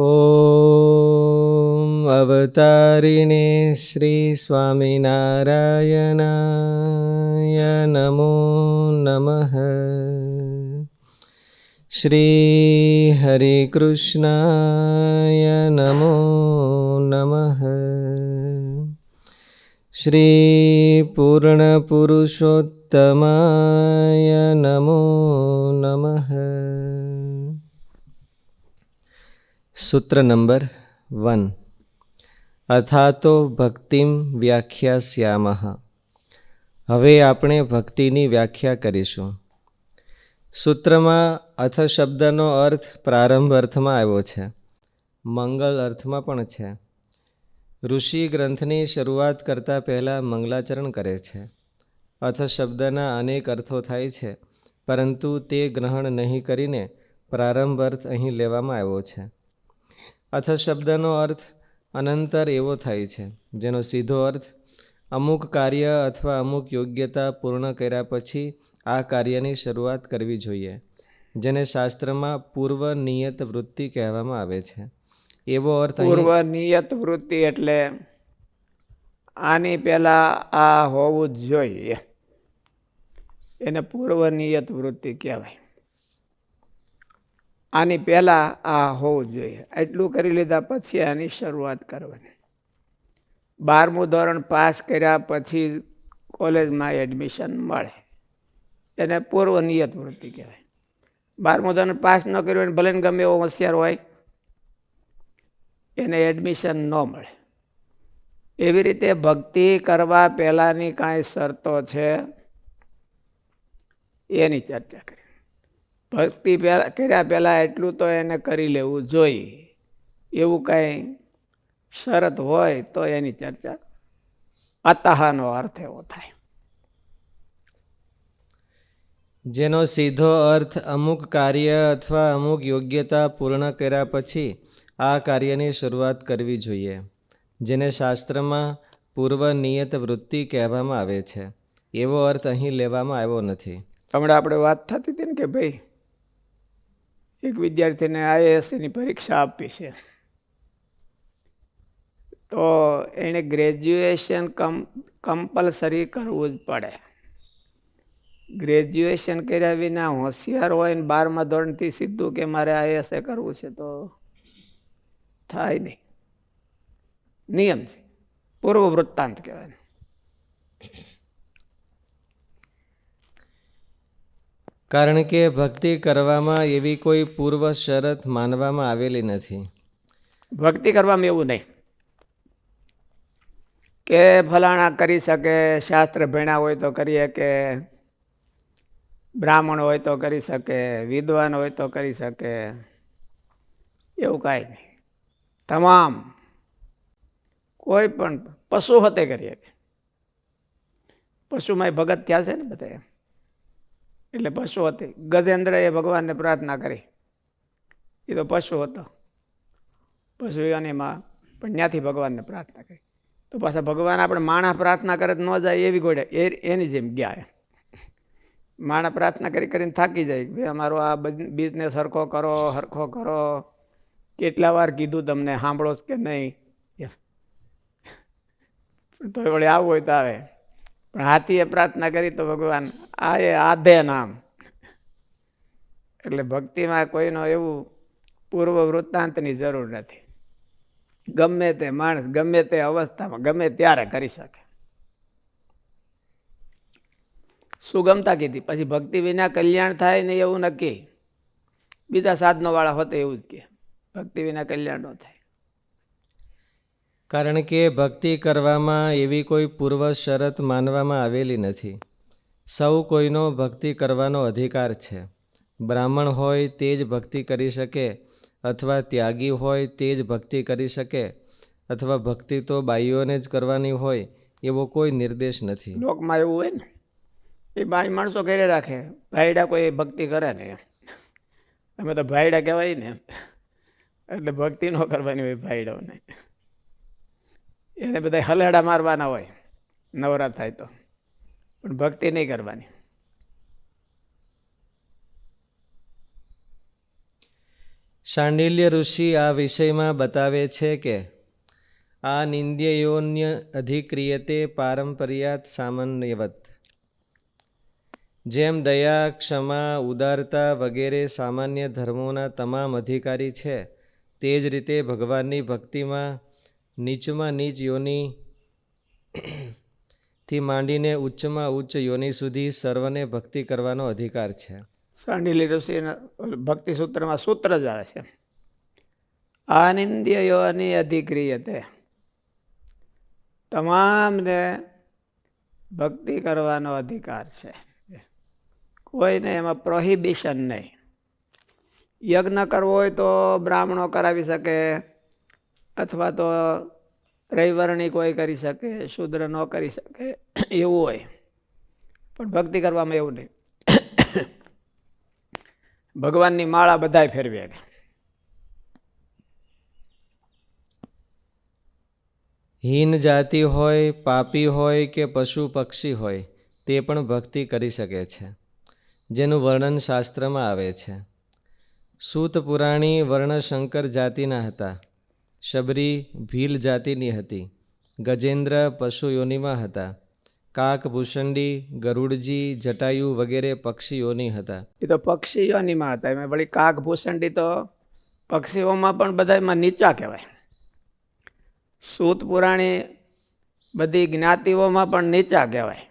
ઓમ અવતારિણે શ્રી સ્વામિનારાયણાય નમો નમઃ. શ્રી હરે કૃષ્ણાય નમો નમઃ. શ્રી પૂર્ણ પુરુષોત્તમાય નમો નમઃ. સૂત્ર નંબર 1. અથાતો ભક્તિમ વ્યાખ્યાસ્યામઃ. હવે આપણે ભક્તિની વ્યાખ્યા કરીશું. સૂત્રમાં અથ શબ્દનો અર્થ પ્રારંભ અર્થમાં આવ્યો છે, મંગલ અર્થમાં પણ છે. ઋષિ ગ્રંથની શરૂઆત કરતાં પહેલાં મંગલાચરણ કરે છે. અથ શબ્દના અનેક અર્થો થાય છે, પરંતુ તે ગ્રહણ નહીં કરીને પ્રારંભ અર્થ અહીં લેવામાં આવ્યો છે. અથ શબ્દનો અર્થ અનંતર એવો થાય છે, જેનો સીધો અર્થ અમુક કાર્ય અથવા અમુક યોગ્યતા પૂર્ણ કર્યા પછી આ કાર્યની શરૂઆત કરવી જોઈએ, જેને શાસ્ત્રમાં પૂર્વ નિયત વૃત્તિ કહેવામાં આવે છે. એવો અર્થ પૂર્વ નિયત વૃત્તિ એટલે આની પહેલા આ હોવું જ જોઈએ, એને પૂર્વ નિયત વૃત્તિ કહેવાય. આની પહેલા આ હોવું જોઈએ, એટલું કરી લીધા પછી આની શરૂઆત કરવાની. 12મું ધોરણ પાસ કર્યા પછી કોલેજમાં એડમિશન મળે, એને પૂર્વ નિયત વૃત્તિ કહેવાય. 12મું ધોરણ પાસ ન કર્યું હોય, ભલે ગમે એવો હોશિયાર હોય, એને એડમિશન ન મળે. એવી રીતે ભક્તિ કરવા પહેલાંની કાંઈ શરતો છે એની ચર્ચા કરી. ભક્તિ કર્યા પહેલાં એટલું તો એને કરી લેવું જોઈએ, એવું કાંઈ શરત હોય તો એની ચર્ચા અતઃનો અર્થ એવો થાય. જેનો સીધો અર્થ અમુક કાર્ય અથવા અમુક યોગ્યતા પૂર્ણ કર્યા પછી આ કાર્યની શરૂઆત કરવી જોઈએ, જેને શાસ્ત્રમાં પૂર્વ નિયત વૃત્તિ કહેવામાં આવે છે. એવો અર્થ અહીં લેવામાં આવ્યો નથી. હમણાં આપણે વાત થતી હતી ને કે ભાઈ એક વિદ્યાર્થીને આઈએએસની પરીક્ષા આપી છે, તો એને ગ્રેજ્યુએશન કમ્પલસરી કરવું જ પડે. ગ્રેજ્યુએશન કર્યા વિના હોશિયાર હોય ને 12મા ધોરણથી સીધું કે મારે આઈએએસ કરવું છે તો થાય નહીં. નિયમ છે, પૂર્વ વૃત્તાંત કહેવાય. કારણ કે ભક્તિ કરવામાં એવી કોઈ પૂર્વ શરત માનવામાં આવેલી નથી. ભક્તિ કરવામાં એવું નહીં કે ફલાણા કરી શકે, શાસ્ત્ર ભણ્યા હોય તો કરી શકે, બ્રાહ્મણ હોય તો કરી શકે, વિદ્વાન હોય તો કરી શકે, એવું કાંઈ નહીં. તમામ કોઈ પણ પશુ હતે કરી શકે. પશુમાં ભગત થયા છે ને બધા, એટલે પશુ હતી. ગજેન્દ્ર એ ભગવાનને પ્રાર્થના કરી, એ તો પશુ હતો, પશુ યોનીમાં, પણ ત્યાંથી ભગવાનને પ્રાર્થના કરી. તો પાછા ભગવાન આપણે માણસ પ્રાર્થના કરે ન જાય એવી ગોળે એની જેમ ગયા. માણસ પ્રાર્થના કરીને થાકી જાય, ભાઈ અમારો આ બિઝનેસ હરખો કરો, કેટલા વાર કીધું તમને, સાંભળો કે નહીં? તો વળે આવું હોય તો આવે. પણ હાથીએ પ્રાર્થના કરી તો ભગવાન આધે નામ. એટલે ભક્તિમાં કોઈનો એવું પૂર્વ વૃત્તાંતની જરૂર નથી. ગમે તે માણસ ગમે તે અવસ્થામાં ગમે ત્યારે કરી શકે. સુગમતા કીધી, પછી ભક્તિ વિના કલ્યાણ થાય ને એવું નક્કી. બીજા સાધનો વાળા હોતે એવું જ કે ભક્તિ વિના કલ્યાણ ન થાય. કારણ કે ભક્તિ કરવામાં એવી કોઈ પૂર્વ શરત માનવામાં આવેલી નથી. સૌ કોઈનો ભક્તિ કરવાનો અધિકાર છે. બ્રાહ્મણ હોય તે જ ભક્તિ કરી શકે, અથવા ત્યાગી હોય તે જ ભક્તિ કરી શકે, અથવા ભક્તિ તો બાઈઓને જ કરવાની હોય એવો કોઈ નિર્દેશ નથી. લોકમાં એવું હોય ને, એ બાઈ માણસો ઘરે રાખે, ભાઈડા કોઈ ભક્તિ કરે ને, અમે તો ભાઈડા કહેવાય ને, એટલે ભક્તિ ન કરવાની હોય ભાઈડાઓને. એને બધા હલેડા મારવાના હોય નવરાત થાય તો, પણ ભક્તિ નહીં કરવાની. શાંડિલ્ય ઋષિ આ વિષયમાં બતાવે છે કે આ નિંદ્યયોન્ય અધિક્રિયતે પારંપર્યાત સામાન્યવત. જેમ દયા, ક્ષમા, ઉદારતા વગેરે સામાન્ય ધર્મોના તમામ અધિકારી છે, તે જ રીતે ભગવાનની ભક્તિમાં નીચમાં નીચ યોનિથી માંડીને ઉચ્ચમાં ઉચ્ચ યોનિ સુધી સર્વને ભક્તિ કરવાનો અધિકાર છે. શાંડિલ્ય ઋષિના ભક્તિ સૂત્રમાં સૂત્ર જ આવે છે, આનિંદ્ય યોની અધિક્રિયતે. તમામને ભક્તિ કરવાનો અધિકાર છે, કોઈને એમાં પ્રોહિબિશન નહીં. યજ્ઞ કરવો હોય તો બ્રાહ્મણો કરાવી શકે, અથવા તો રૈવર્ણી કોઈ કરી શકે, શૂદ્ર ન કરી શકે, એવું હોય. પણ ભક્તિ કરવામાં એવું નહીં. ભગવાનની માળા બધાય ફેરવે. હીન જાતિ હોય, પાપી હોય કે પશુ પક્ષી હોય, તે પણ ભક્તિ કરી શકે છે, જેનું વર્ણન શાસ્ત્રમાં આવે છે. સૂત પુરાણી વર્ણશંકર જાતિના હતા. શબરી ભીલ જાતિની હતી. ગજેન્દ્ર પશુ યોનિમાં હતા. કાક, ભૂષંડી, ગરુડજી, જટાયુ વગેરે પક્ષી યોનિ હતા. એ તો પક્ષી યોનિમાં હતા. એમાં વળી કાક, ભૂષંડી તો પક્ષીઓમાં પણ બધામાં નીચા કહેવાય. સૂત પુરાણી બધી જ્ઞાતિઓમાં પણ નીચા કહેવાય.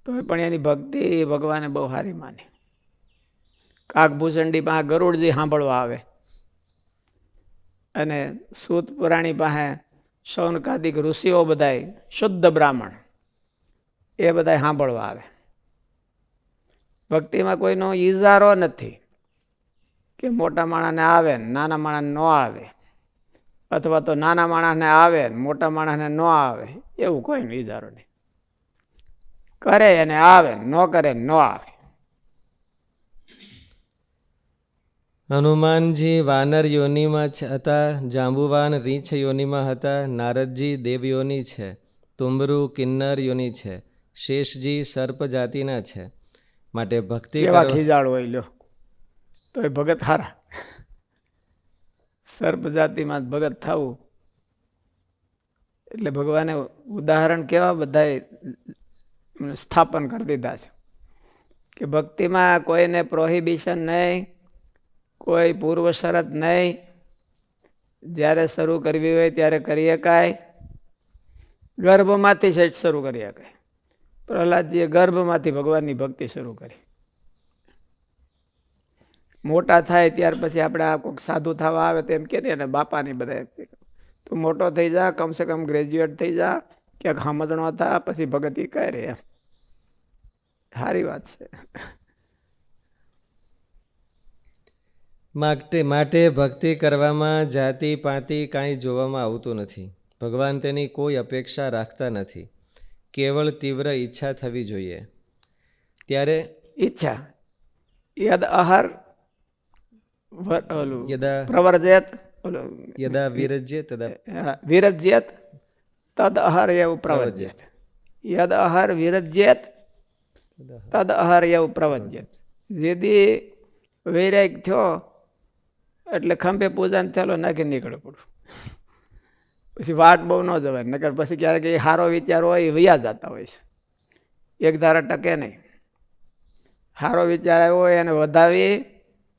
તો પણ એની ભક્તિ ભગવાને બહુ સારી માની. કાકભૂષણડી પાસે ગરુડજી સાંભળવા આવે, અને સૂત પુરાણી પાસે શૌનકાદિક ઋષિઓ બધાય શુદ્ધ બ્રાહ્મણ એ બધાય સાંભળવા આવે. ભક્તિમાં કોઈનો ઈજારો નથી કે મોટા માણસને આવે ને નાના માણસને ન આવે, અથવા તો નાના માણસને આવે ને મોટા માણસને ન આવે, એવું કોઈનો ઈજારો નહીં. કરે એને આવે, ન કરે ન આવે. હનુમાનજી વાનર યોનિમાં હતા. જાંબુવાન રીંછ યોનિમાં હતા. નારદજી દેવ યોનિ છે. તુંબરુ કિન્નર યોનિ છે. શેષજી સર્પ જાતિના છે. માટે ભક્તિ કેવા ખીજાળ હોય લ્યો, તો એ ભગત હારા. સર્પ જાતિમાં જ ભગત થવું એટલે ભગવાને ઉદાહરણ કેવા બધાય સ્થાપન કરી દીધા છે કે ભક્તિમાં કોઈને પ્રોહિબિશન નહીં, કોઈ પૂર્વ શરત નહીં. જ્યારે શરૂ કરવી હોય ત્યારે કરી શકાય. ગર્ભમાંથી સેટ શરૂ કરી શકાય. પ્રહલાદજીએ ગર્ભમાંથી ભગવાનની ભક્તિ શરૂ કરી. મોટા થાય ત્યાર પછી આપણે આ કોઈક સાધુ થવા આવે તો એમ કે ને બાપાની બધા, તું મોટો થઈ જા, કમસે કમ ગ્રેજ્યુએટ થઈ જા, ક્યાંક સમજણો થા, પછી ભગતી કરે. એમ સારી વાત છે. માટે ભક્તિ કરવામાં જાતિ પાતિ કાંઈ જોવામાં આવતું નથી. ભગવાન તેની કોઈ અપેક્ષા રાખતા નથી. કેવળ તીવ્ર ઈચ્છા થવી જોઈએ. ત્યારે ઈચ્છા યદ આહાર યદા પ્રવર્જયત, યદા વિરજ્ય તદા વિરજ્યત તદ આહાર એવું પ્રવજ્યત. યદ આહાર વિરજ્યત તદ આહાર એવું પ્રવજ્યત. જેદી વૈરાગ થયો એટલે ખંભે પૂજાને થયેલો નાખી નીકળવું પડું. પછી વાટ બહુ ન જવાય, નકર પછી ક્યારેક એ સારો વિચાર હોય એ વયા જતા હોય છે, એક ધારા ટકે નહીં. સારો વિચાર આવ્યો હોય એને વધાવી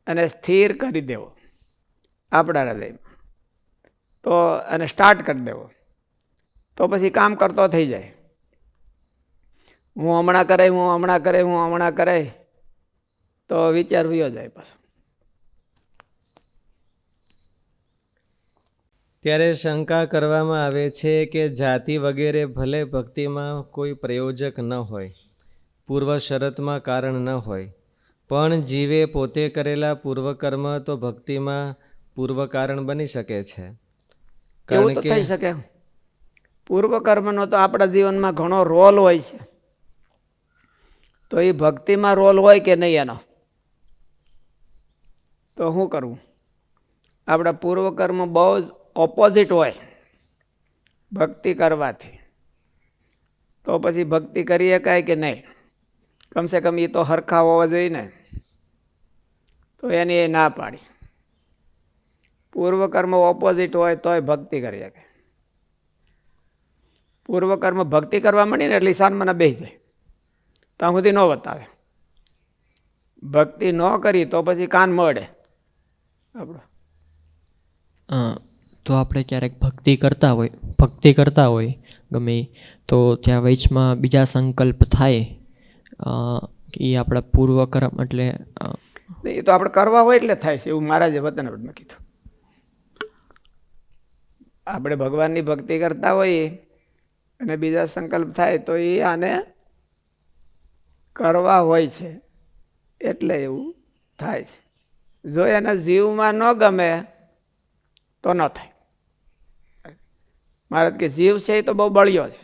અને સ્થિર કરી દેવો આપણા હૃદયમાં, તો અને સ્ટાર્ટ કરી દેવો, તો પછી કામ કરતો થઈ જાય. હું હમણાં કરે તો વિચાર વયો જાય પાછો. ત્યારે શંકા કરવામાં આવે છે કે જાતિ વગેરે ભલે ભક્તિમાં કોઈ પ્રયોજક ન હોય, પૂર્વ શરતમાં કારણ ન હોય, પણ જીવે પોતે કરેલા પૂર્વકર્મ તો ભક્તિમાં પૂર્વ કારણ બની શકે છે. એવું તો થઈ શકે. પૂર્વકર્મનો તો આપણા જીવનમાં ઘણો રોલ હોય છે, તો એ ભક્તિમાં રોલ હોય કે નહીં એનો, તો શું કરવું? આપણા પૂર્વકર્મ બહુ જ ઓપોઝિટ હોય ભક્તિ કરવાથી, તો પછી ભક્તિ કરી શકાય કે નહીં? કમસે કમ એ તો હરખા હોવા જોઈએ ને. તો એની એ ના પાડી. પૂર્વકર્મ ઓપોઝિટ હોય તોય ભક્તિ કરી શકે. પૂર્વકર્મ ભક્તિ કરવા માંડી ને એટલે ઈશાનમાં બેસી જાય, ત્યાં સુધી ન બતાવે. ભક્તિ ન કરી તો પછી કાન મળે આપણો. તો આપણે ક્યારેક ભક્તિ કરતા હોય ગમે ઈ, તો ત્યાં વચમાં બીજા સંકલ્પ થાય એ આપણા પૂર્વકર્મ એટલે એ તો આપણે કરવા હોય એટલે થાય છે, એવું મહારાજે વતનવટમાં કીધું. આપણે ભગવાનની ભક્તિ કરતા હોઈએ અને બીજા સંકલ્પ થાય તો એ આને કરવા હોય છે એટલે એવું થાય છે. જો એના જીવમાં ન ગમે તો ન થાય. મહારાજ કે જીવ છે એ તો બહુ બળ્યો છે.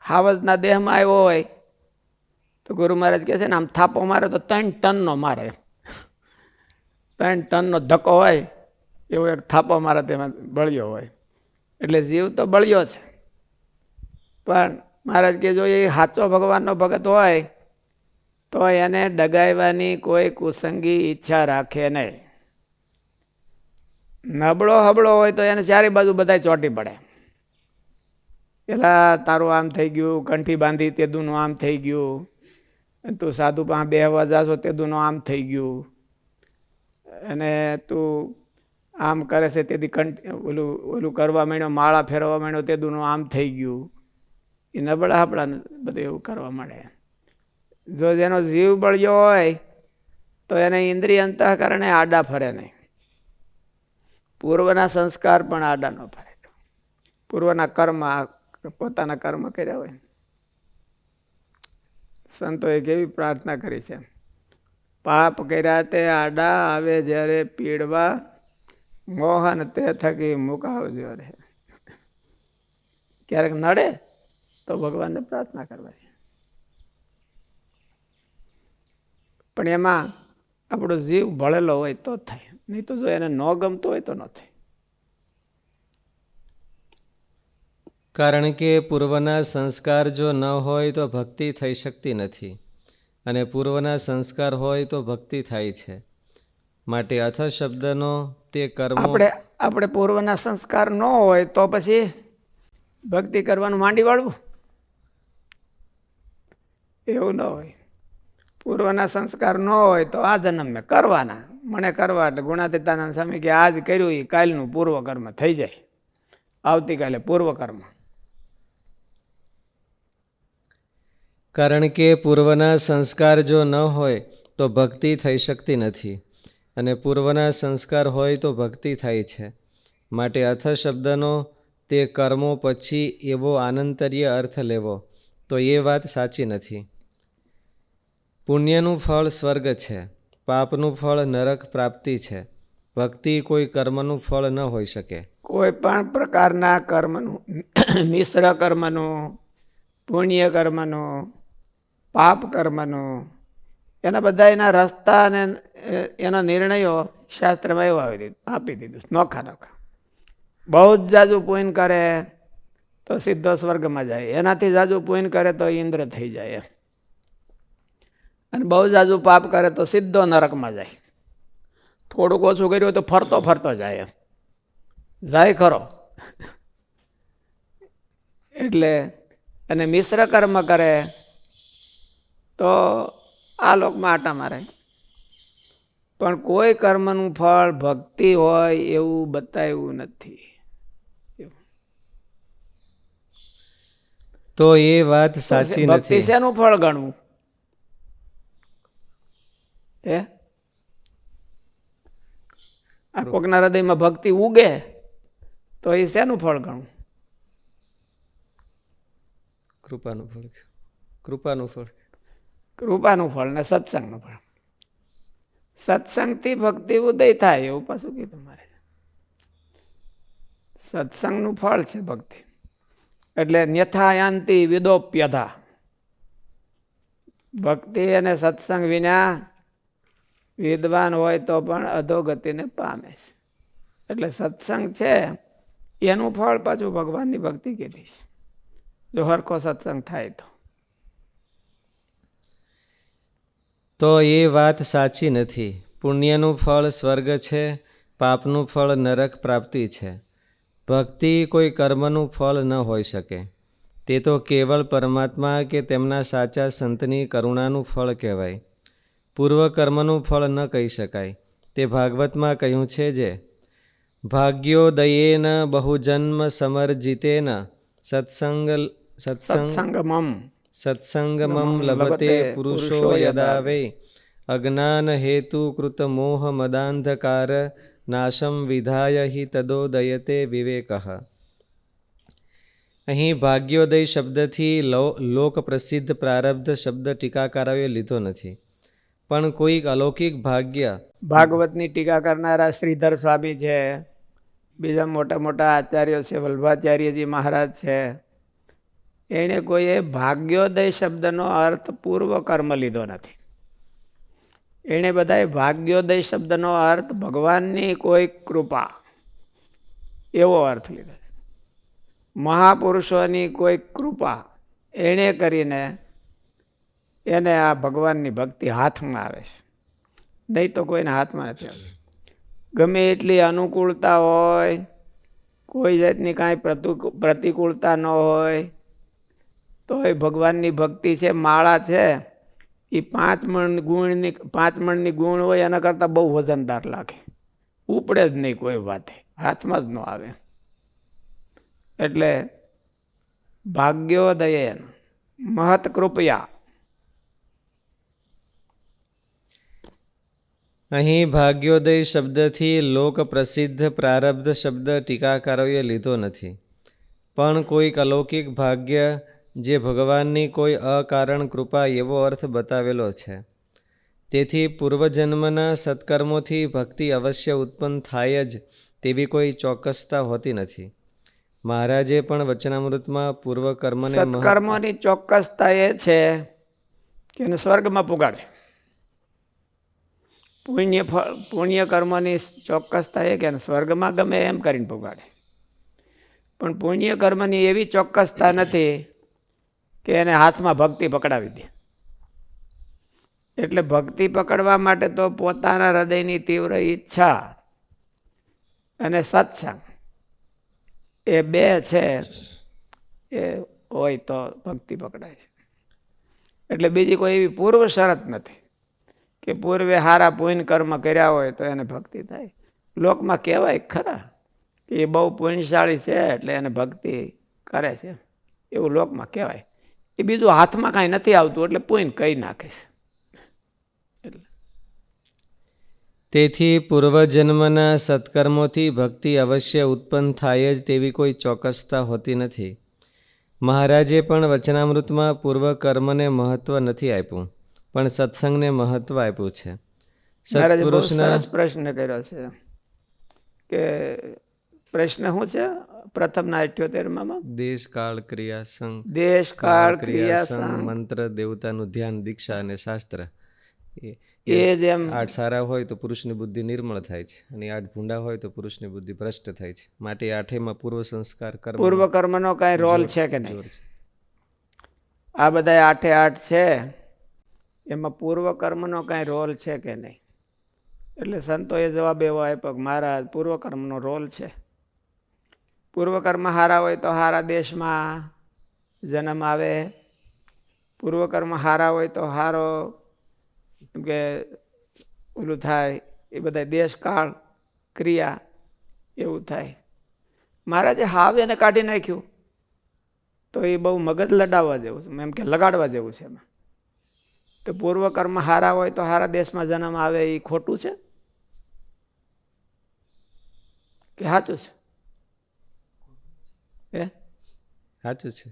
હાવજના દેહમાં આવ્યો હોય તો ગુરુ મહારાજ કહે છે ને આમ થાપો મારે તો 3 ટનનો મારે, 3 ટનનો ધક્કો હોય એવો એક થાપો મારે તેમાં બળ્યો હોય. એટલે જીવ તો બળ્યો છે, પણ મહારાજ કે જો એ સાચો ભગવાનનો ભગત હોય તો એને ડગાવવાની કોઈ કુસંગી ઈચ્છા રાખે નહીં. નબળો હબળો હોય તો એને ચારે બાજુ બધા ચોંટી પડે. પેલા તારું આમ થઈ ગયું, કંઠી બાંધી તેદુનું આમ થઈ ગયું, તું સાધુ પાસે બેહવા જાશો તેદુનું આમ થઈ ગયું, અને તું આમ કરે છે તેથી ઓલું કરવા માંડ્યો, માળા ફેરવા માંડ્યો તેદુનું આમ થઈ ગયું. એ નબળા હબળા બધું એવું કરવા માંડે. જો જેનો જીવ બળ્યો હોય તો એને ઇન્દ્રિય અંતઃકરણે આડા ફરે નહીં. પૂર્વના સંસ્કાર પણ આડા ન ફરે. પૂર્વના કર્મ, પોતાના કર્મ કર્યા હોય. સંતોએ કેવી પ્રાર્થના કરી છે, પાપ કર્યા તે આડા આવે જ્યારે પીડવા, મોહન તે થકી મુકાવજો રે. ક્યારેક નડે તો ભગવાનને પ્રાર્થના કરવાની, પણ એમાં આપણો જીવ ભળેલો હોય તો થાય, નહીં તો જો એને ન ગમતો હોય તો ન થાય. કારણ કે પૂર્વના સંસ્કાર જો ન હોય તો ભક્તિ થઈ શકતી નથી, અને પૂર્વના સંસ્કાર હોય તો ભક્તિ થાય છે. માટે અથ શબ્દનો તે કર્મો આપણે પૂર્વના સંસ્કાર ન હોય તો પછી ભક્તિ કરવાનું માંડી વાળવું એવું ન હોય. પૂર્વના સંસ્કાર ન હોય તો આ જન્મ મેં કરવાના, મને કરવા. એટલે ગુણાતીતાનંદ સ્વામી કે આજ કર્યું એ કાલનું પૂર્વકર્મ થઈ જાય, આવતીકાલે પૂર્વકર્મ. કારણ કે પૂર્વના સંસ્કાર જો ન હોય તો ભક્તિ થઈ શકતી નથી, અને પૂર્વના સંસ્કાર હોય તો ભક્તિ થાય છે. માટે અથ શબ્દનો તે કર્મો પછી એવો આનંતર્ય અર્થ લેવો તો એ વાત સાચી નથી. પુણ્યનું ફળ સ્વર્ગ છે, પાપનું ફળ નરક પ્રાપ્તિ છે. ભક્તિ કોઈ કર્મનું ફળ ન હોઈ શકે. કોઈ પણ પ્રકારના કર્મનું, મિશ્ર કર્મનું, પુણ્ય કર્મનું, પાપ કર્મનું, એના બધા એના રસ્તા અને એના નિર્ણયો શાસ્ત્રમાં એવા આપી દીધું નોખા નોખા. બહુ જ જાજુ પુણ્ય કરે તો સીધો સ્વર્ગમાં જાય, એનાથી જાજુ પુણ્ય કરે તો ઇન્દ્ર થઈ જાય, અને બહુ જાજુ પાપ કરે તો સીધો નરકમાં જાય. થોડુંક ઓછું કર્યું હોય તો ફરતો ફરતો જાય ખરો. એટલે અને મિશ્ર કર્મ કરે તો આ લોકમાં આટા મારે. પણ કોઈ કર્મનું ફળ ભક્તિ હોય એવું બતાવ્યું નથી. તો એ વાત સાચી ભક્તિ નથી. શેનું ફળ ગણવું? આ કોકના હૃદયમાં ભક્તિ ઉગે તો એ શેનું ફળ ગણવું? કૃપાનું ફળ, કૃપાનું ફળ, કૃપાનું ફળ ને સત્સંગનું ફળ. સત્સંગથી ભક્તિ ઉદય થાય એવું પાછું કીધું મારે. સત્સંગનું ફળ છે ભક્તિ. એટલે ન્યથાયાંતિ વિદોપ્યધા. ભક્તિ અને સત્સંગ વિના વિદ્વાન હોય તો પણ અધોગતિને પામે છે. એટલે સત્સંગ છે એનું ફળ પાછું ભગવાનની ભક્તિ કીધી છે, જો હરખો સત્સંગ થાય તો એ વાત સાચી નથી. પુણ્યનું ફળ સ્વર્ગ છે, પાપનું ફળ નરક પ્રાપ્તિ છે. ભક્તિ કોઈ કર્મનું ફળ ન હોઈ શકે. તે તો કેવળ પરમાત્મા કે તેમના સાચા સંતની કરુણાનું ફળ કહેવાય. પૂર્વ કર્મનું ફળ ન કહી શકાય. તે ભાગવતમાં કહ્યું છે જે ભાગ્યોદયેન બહુજન્મ સમર્જિતેન સત્સંગમમ સત્સંગમમ લભતે પુરુષો યદા વૈ અજ્ઞાન હેતુકૃત મોહ મદાંધકાર નાશમ વિધાય હિ તદોદયતે વિવેકઃ. અહીં ભાગ્યોદય શબ્દથી લોક પ્રસિદ્ધ પ્રારબ્ધ શબ્દ ટીકાકારોએ લીધો નથી, પણ કોઈક અલૌકિક ભાગ્ય. ભાગવતની ટીકા કરનારા શ્રીધર સ્વામી છે, બીજા મોટા મોટા આચાર્યો છે, વલ્ભાચાર્યજી મહારાજ છે. એને કોઈએ ભાગ્યોદય શબ્દનો અર્થ પૂર્વ કર્મ લીધો નથી. એણે બધાએ ભાગ્યોદય શબ્દનો અર્થ ભગવાનની કોઈ કૃપા એવો અર્થ લીધો છે. મહાપુરુષોની કોઈ કૃપા એણે કરીને એને આ ભગવાનની ભક્તિ હાથમાં આવે છે, નહીં તો કોઈને હાથમાં નથી આવતી. ગમે એટલી અનુકૂળતા હોય, કોઈ જાતની કાંઈ પ્રતિકૂળતા ન હોય, તો એ ભગવાનની ભક્તિ છે, માળા છે, એ 5 મણની ગુણ હોય એના કરતાં બહુ વજનદાર લાગે, ઉપડે જ નહીં કોઈ વાતે, હાથમાં જ ન આવે. એટલે ભાગ્યોદયેન મહત કૃપયા. અહીં ભાગ્યોદય શબ્દથી લોક પ્રસિદ્ધ પ્રારબ્ધ શબ્દ ટીકાકારોએ લીધો નથી, પણ કોઈક અલૌકિક ભાગ્ય જે ભગવાનની કોઈ અકારણ કૃપા એવો અર્થ બતાવેલો છે. તેથી પૂર્વજન્મના સત્કર્મોથી ભક્તિ અવશ્ય ઉત્પન્ન થાય જ તેવી કોઈ ચોક્કસતા હોતી નથી. મહારાજે પણ વચનામૃતમાં પૂર્વકર્મને સત્કર્મોની ચોક્કસતા એ છે કે એને સ્વર્ગમાં પુગાડે. પુણ્ય કર્મની ચોક્કસતા એ કે સ્વર્ગમાં ગમે એમ કરીને પુગાડે. પણ પુણ્ય કર્મની એવી ચોક્કસતા નથી કે એને હાથમાં ભક્તિ પકડાવી દે. એટલે ભક્તિ પકડવા માટે તો પોતાના હૃદયની તીવ્ર ઈચ્છા અને સત્સંગ એ 2 છે, એ હોય તો ભક્તિ પકડાય છે. એટલે બીજી કોઈ એવી પૂર્વ શરત નથી કે પૂર્વે સારા પુણ્ય કર્મ કર્યા હોય તો એને ભક્તિ થાય. લોકમાં કહેવાય ખરા કે એ બહુ પુણ્યશાળી છે એટલે એને ભક્તિ કરે છે, એવું લોકમાં કહેવાય. એ બીજું હાથમાં કાંઈ નથી આવતું એટલે પુણ્ય કહી નાખે છે. તેથી પૂર્વજન્મના સત્કર્મોથી ભક્તિ અવશ્ય ઉત્પન્ન થાય જ તેવી કોઈ ચોક્કસતા હોતી નથી. મહારાજે પણ વચનામૃતમાં પૂર્વકર્મને મહત્વ નથી આપ્યું, પણ સત્સંગને મહત્વ આપ્યું છે. સત્પુરુષના પ્રશ્ન કર્યો છે કે પ્રશ્ન શું છે પ્રથમના 78માં? દેશ કાળ ક્રિયા સંગ, દેશ કાળ ક્રિયા સંગ, મંત્ર, દેવતાનું ધ્યાન, દીક્ષા અને શાસ્ત્ર. એ જેમ 8 સારા હોય તો પુરુષની બુદ્ધિ નિર્મળ થાય છે, અને 8 ભૂંડા હોય તો પુરુષની બુદ્ધિ ભ્રષ્ટ થાય છે. માટે 8માં પૂર્વ સંસ્કાર કર્મ, પૂર્વ કર્મનો કાંઈ રોલ છે કે નહીં? આ બધા 8 છે, એમાં પૂર્વ કર્મનો કાંઈ રોલ છે કે નહીં? એટલે સંતોએ જવાબ એવો આપ્યો કે મારા પૂર્વ કર્મનો રોલ છે. પૂર્વ કર્મ સારા હોય તો સારા દેશમાં જન્મ આવે. પૂર્વ કર્મ સારા હોય તો સારો એમ કે ઓલું થાય, એ બધા દેશકાળ ક્રિયા એવું થાય. મહારાજે હાવ એને કાઢી નાખ્યું તો એ બહુ મગજ લડાવવા જેવું છે, એમ કે લગાડવા જેવું છે એમાં. તો પૂર્વ કર્મ સારા હોય તો સારા દેશમાં જન્મ આવે એ ખોટું છે કે સાચું છે? સાચું છે.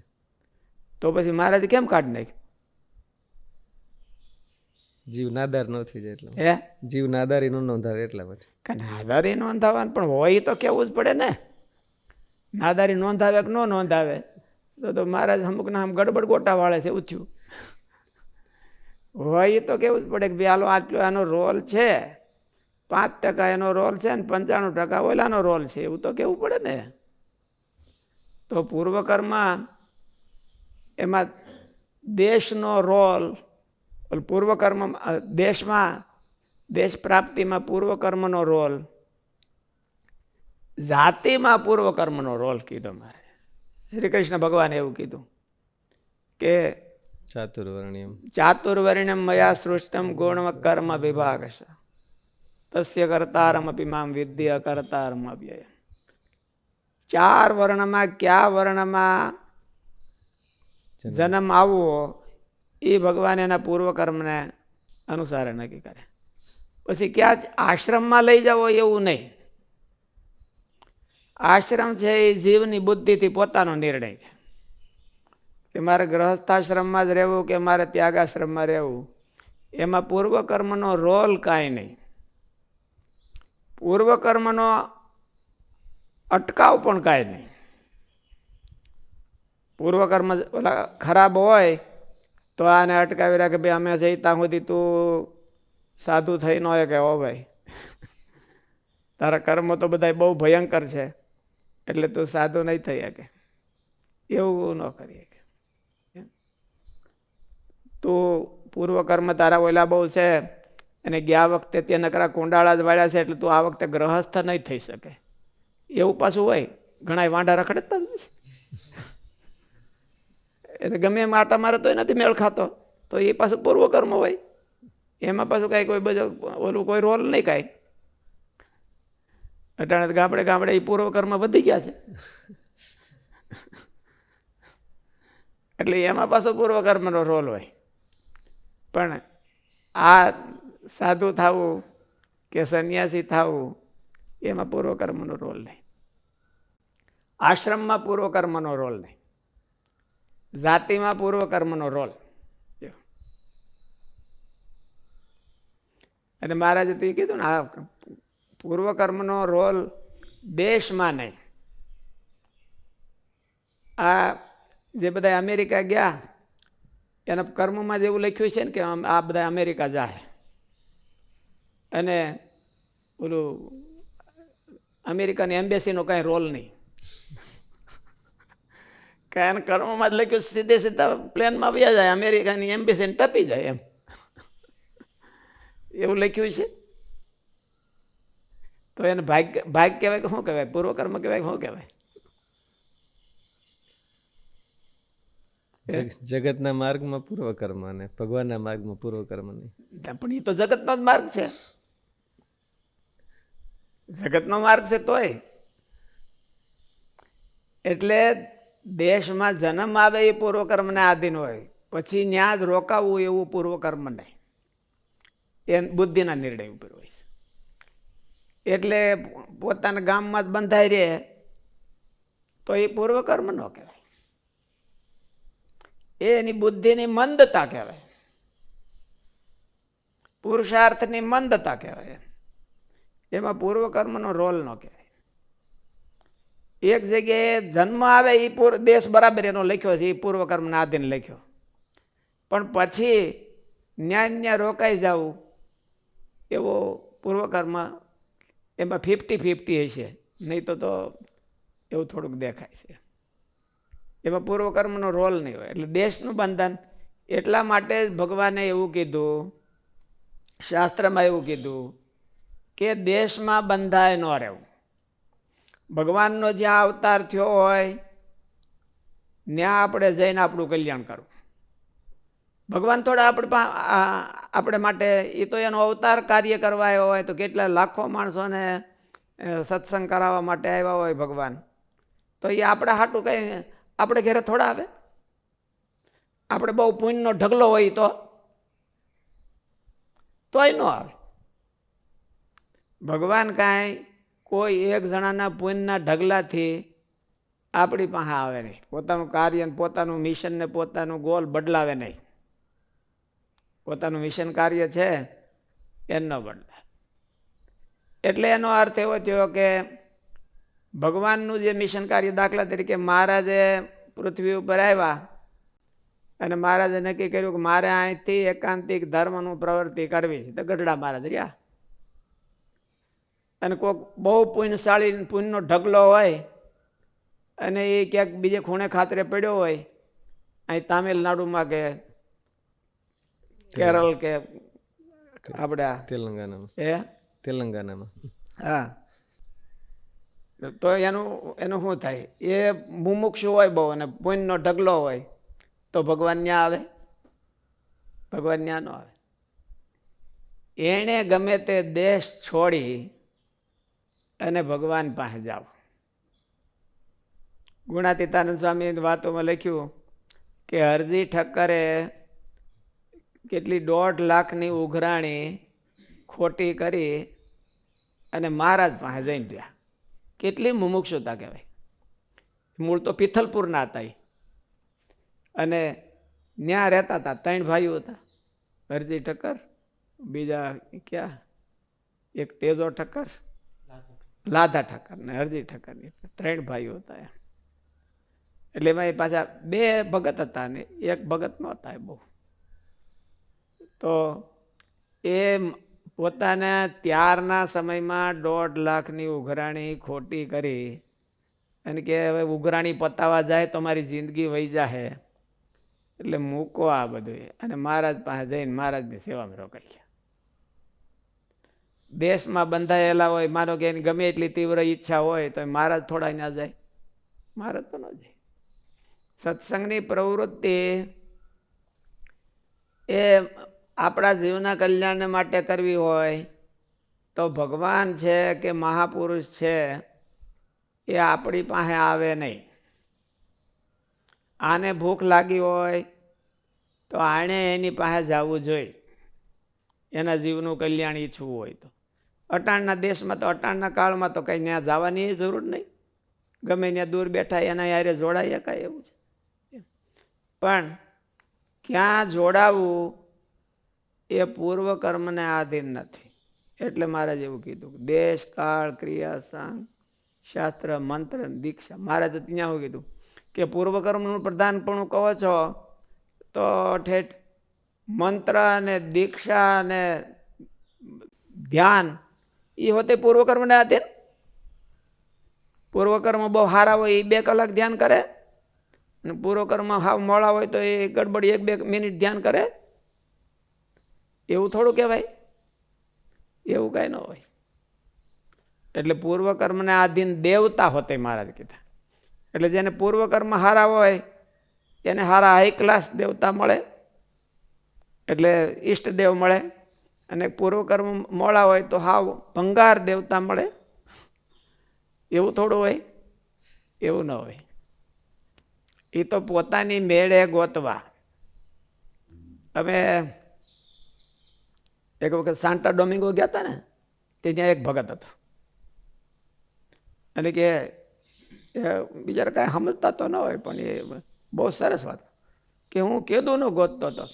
તો પછી મહારાજે કેમ કાઢી નાખ્યું? જીવ નાદાર ન થઈ જાય એટલે, જીવ નાદારી ન નોંધાવે એટલા માટે. કે નાદારી નોંધાવવાનું પણ હોય તો કેવું જ પડે ને. નાદારી નોંધાવે કે ન નોંધાવે તો મહારાજ અમુકના આમ ગડબડ ગોટા વાળે છે ઉછ્યું. હોય તો કેવું જ પડે કે ભાઈ આટલો આનો રોલ છે, 5% એનો રોલ છે ને 95% ઓલાનો રોલ છે, એવું તો કેવું પડે ને. તો પૂર્વકર્મ એમાં દેશનો રોલ, પૂર્વકર્મ દેશમાં દેશ પ્રાપ્તિમાં પૂર્વકર્મનો રોલ જાતિમાં પૂર્વ કર્મનો રોલ કીધો મારે. શ્રી કૃષ્ણ ભગવાને એવું કીધું કે ચાતુર્વર્ણ્યમ ચાતુર્વર્ણ્યમ મયા સૃષ્ટમ ગુણ કર્મ વિભાગ તસ્ય કર્તારમપી મામ વિદ્ય કર્તારમ અવ્યય. 4 વર્ણમાં કયા વર્ણમાં જન્મ આવવો એ ભગવાન એના પૂર્વ કર્મને અનુસારે નક્કી કરે. પછી ક્યાં આશ્રમમાં લઈ જાવો એવું નહીં. આશ્રમ છે એ જીવની બુદ્ધિથી પોતાનો નિર્ણય છે કે મારે ગ્રહસ્થાશ્રમમાં જ રહેવું કે મારે ત્યાગાશ્રમમાં રહેવું. એમાં પૂર્વ કર્મનો રોલ કાંઈ નહીં. પૂર્વ કર્મનો અટકાવ પણ કાંઈ નહીં. પૂર્વકર્મ ઓલા ખરાબ હોય તો આને અટકાવી રાખે, ભાઈ અમે જઈ ત્યાં સુધી તું સાધુ થઈ ન હોય કે હો ભાઈ તારા કર્મો તો બધા બહુ ભયંકર છે એટલે તું સાધુ નહીં થઈ શકે. એવું ન કરી શકે. તું પૂર્વકર્મ તારા ઓલા બહુ છે અને ગયા વખતે તે નકરા કુંડાળા જ વાળ્યા છે એટલે તું આ વખતે ગ્રહસ્થ નહીં થઈ શકે. એવું પાછું હોય. ઘણા વાંઢા રખડતા જ છે. એટલે ગમે એમ આટા મારે તો નથી મેળ ખાતો, તો એ પાછું પૂર્વકર્મ હોય. એમાં પાછું કાંઈ કોઈ બધું ઓલું કોઈ રોલ નહીં કાંઈ. અટાણે ગામડે ગામડે એ પૂર્વકર્મ વધી ગયા છે એટલે એમાં પાછો પૂર્વકર્મનો રોલ હોય. પણ આ સાધુ થવું કે સંન્યાસી થવું એમાં પૂર્વકર્મનો રોલ નહીં. આશ્રમમાં પૂર્વકર્મનો રોલ નહીં. જાતિમાં પૂર્વકર્મનો રોલ. અને મહારાજે તો એ કીધું ને આ પૂર્વકર્મનો રોલ દેશમાં નહીં. આ જે બધા અમેરિકા ગયા એના કર્મમાં જેવું લખ્યું છે ને કે આ બધા અમેરિકા જાય અને ઓલું અમેરિકાની એમ્બેસીનો કાંઈ રોલ નહીં. કારણ કર્મમાં જ લખ્યું સીધે સીધા પ્લેનમાં વ્યા જાય, અમેરિકાની એમ્બેસીને ટપી જાય એમ એવું લખ્યું છે. તો એને ભાગ કહેવાય કે શું કહેવાય? પૂર્વકર્મ કહેવાય કે શું કહેવાય? જગતના માર્ગમાં પૂર્વકર્મ અને ભગવાનના માર્ગમાં પૂર્વકર્મ નહીં. પણ એ તો જગતનો જ માર્ગ છે. જગતનો માર્ગ છે તોય. એટલે દેશમાં જન્મ આવે એ પૂર્વકર્મને આધીન હોય, પછી ત્યાં જ રોકાવું એવું પૂર્વકર્મ નહીં. એ બુદ્ધિના નિર્ણય ઉપર હોય છે. એટલે પોતાના ગામમાં જ બંધાઈ રહે તો એ પૂર્વકર્મ ન કહેવાય. એની બુદ્ધિની મંદતા કહેવાય, પુરુષાર્થની મંદતા કહેવાય. એમાં પૂર્વકર્મનો રોલ ન કહેવાય. એક જગ્યાએ જન્મ આવે એ દેશ બરાબર એનો લખ્યો છે, એ પૂર્વકર્મના આધીન લખ્યો. પણ પછી ન્યા રોકાઈ જવું એવો પૂર્વકર્મ એમાં 50-50 હશે, નહીં તો એવું થોડુંક દેખાય છે. એમાં પૂર્વકર્મનો રોલ નહીં હોય. એટલે દેશનું બંધન એટલા માટે જ ભગવાને એવું કીધું, શાસ્ત્રમાં એવું કીધું કે દેશમાં બંધાય ન રહેવું. ભગવાનનો જ્યાં અવતાર થયો હોય ત્યાં આપણે જઈને આપણું કલ્યાણ કરવું. ભગવાન થોડા આપણે માટે એ તો એનો અવતાર કાર્ય કરવા આવ્યો હોય તો કેટલા લાખો માણસોને સત્સંગ કરાવવા માટે આવ્યા હોય ભગવાન, તો એ આપણા હાટું કંઈ આપણે ઘરે થોડા આવે? આપણે બહુ પુણ્યનો ઢગલો હોય તોય ન આવે. ભગવાન કાંઈ કોઈ એક જણાના પુણ્યના ઢગલાથી આપણી પાસે આવે નહીં. પોતાનું કાર્ય પોતાનું મિશન ને પોતાનું ગોલ બદલાવે નહીં. પોતાનું મિશન કાર્ય છે એ ન બદલાય. એટલે એનો અર્થ એવો થયો કે ભગવાનનું જે મિશન કાર્ય, દાખલા તરીકે મહારાજે પૃથ્વી ઉપર આવ્યા અને મહારાજે નક્કી કર્યું કે મારે અહીંથી એકાંતિક ધર્મનું પ્રવૃત્તિ કરવી છે, તો ગઢડા મહારાજ રહ્યા. અને કોઈક બહુ પુણ્યશાળી પુણ્યનો ઢગલો હોય અને એ ક્યાંક બીજે ખૂણે ખાતરે પડ્યો હોય, અહીં તામિલનાડુમાં કે કેરળ કે આપણે તેલંગાનામાં એ તેલંગાનામાં હા તો એનું શું થાય? એ મુમુક્ષુ હોય બહુ અને પુણ્યનો ઢગલો હોય તો ભગવાન ન્યા આવે? ભગવાન ન્યા ન આવે. એણે ગમે તે દેશ છોડી અને ભગવાન પાસે જાવ. ગુણાતીતાનંદ સ્વામી વાતોમાં લખ્યું કે હરજી ઠક્કરે કેટલી 1.5 લાખની ઉઘરાણી ખોટી કરી અને મહારાજ પાસે જઈને રહ્યા. કેટલી મુમુક્ષુતા કહેવાય. મૂળ તો પિથલપુરના હતા એ, અને ત્યાં રહેતા હતા. 3 ભાઈઓ હતા, હરજી ઠક્કર, બીજા ક્યાં એક તેજો ઠક્કર, લાધા ઠક્કર ને હરજી ઠક્કર, 3 ભાઈઓ હતા એમ. એટલે એમાં એ પાછા 2 ભગત હતા ને 1 ભગત નહોતા એ બહુ. તો એ પોતાના ત્યારના સમયમાં 1.5 લાખની ઉઘરાણી ખોટી કરી અને કે હવે ઉઘરાણી પતાવા જાય તો મારી જિંદગી વહી જાહે, એટલે મૂકો આ બધું અને મહારાજ પાસે જઈને મહારાજની સેવામાં રોકાઈ ગયા. દેશમાં બંધાયેલા હોય, માનો કે એની ગમે એટલી તીવ્ર ઈચ્છા હોય તો મહારાજ થોડા ના જાય? મહારાજ તો ન જાય. સત્સંગની પ્રવૃત્તિ એ આપણા જીવના કલ્યાણ માટે કરવી હોય તો ભગવાન છે કે મહાપુરુષ છે એ આપણી પાસે આવે નહીં. આને ભૂખ લાગી હોય તો આણે એની પાસે જવું જોઈએ, એના જીવનું કલ્યાણ ઈચ્છવું હોય તો. અટાણના દેશમાં તો, અટાણના કાળમાં તો કંઈ ત્યાં જવાની જરૂર નહીં. ગમે ત્યાં દૂર બેઠા એના યારે જોડાઈ શકાય એવું છે. પણ ક્યાં જોડાવું એ પૂર્વકર્મને આધીન નથી. એટલે મહારાજ એવું કીધું, દેશ, કાળ, ક્રિયા, સાંગ, શાસ્ત્ર, મંત્ર, દીક્ષા. મહારાજે ત્યાં એવું કીધું કે પૂર્વકર્મનું પ્રધાનપણું કહો છો તો ઠેઠ મંત્ર અને દીક્ષા અને ધ્યાન એ હોતે પૂર્વકર્મને આધીન. પૂર્વકર્મ બહુ સારા હોય એ 2 કલાક ધ્યાન કરે, અને પૂર્વકર્મ હાવ મોડા હોય તો એ ગડબડી 1-2 મિનિટ ધ્યાન કરે. એવું થોડું કહેવાય? એવું કાંઈ ન હોય. એટલે પૂર્વકર્મને આધીન દેવતા હોતે મહારાજ કીધા. એટલે જેને પૂર્વકર્મ સારા હોય એને સારા હાઈ ક્લાસ દેવતા મળે, એટલે ઈષ્ટદેવ મળે. અને પૂર્વકર્મ મોડા હોય તો હાવ ભંગાર દેવતા મળે. એવું થોડું હોય? એવું ન હોય. એ તો પોતાની મેળે ગોતવા. હવે એક વખત સાન્ટા ડોમિંગો ગયા હતા ને, તે ત્યાં એક ભગત હતો. અને કે બિચારા કાંઈ સમજતા તો ન હોય, પણ એ બહુ સરસ વાત કે હું કેદુંનો ગોતતો હતો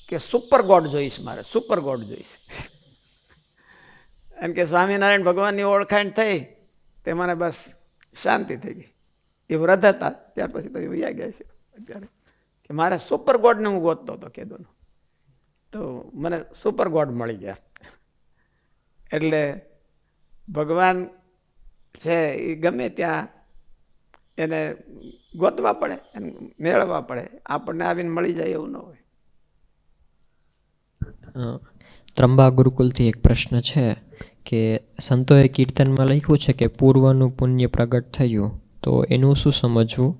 કે સુપર ગોડ જોઈશ, મારે સુપર ગોડ જોઈશ. અને કે સ્વામિનારાયણ ભગવાનની ઓળખાણ થઈ તે મને બસ શાંતિ થઈ ગઈ. એ વ્રત હતા ત્યાર પછી તો એ વયા ગયા છે અત્યારે. કે મારે સુપર ગોડને હું ગોતતો હતો કેદુંનો, તો મને સુપર ગોડ મળી ગયા. એટલે ભગવાન છે એ ગમે ત્યાં એને ગોતવા પડે, એને મેળવવા પડે. આપણને આવીને મળી જાય એવું ન હોય. ત્રંબા ગુરુકુલથી એક પ્રશ્ન છે કે સંતોએ કીર્તનમાં લખ્યું છે કે પૂર્વનું પુણ્ય પ્રગટ થયું, તો એનું શું સમજવું?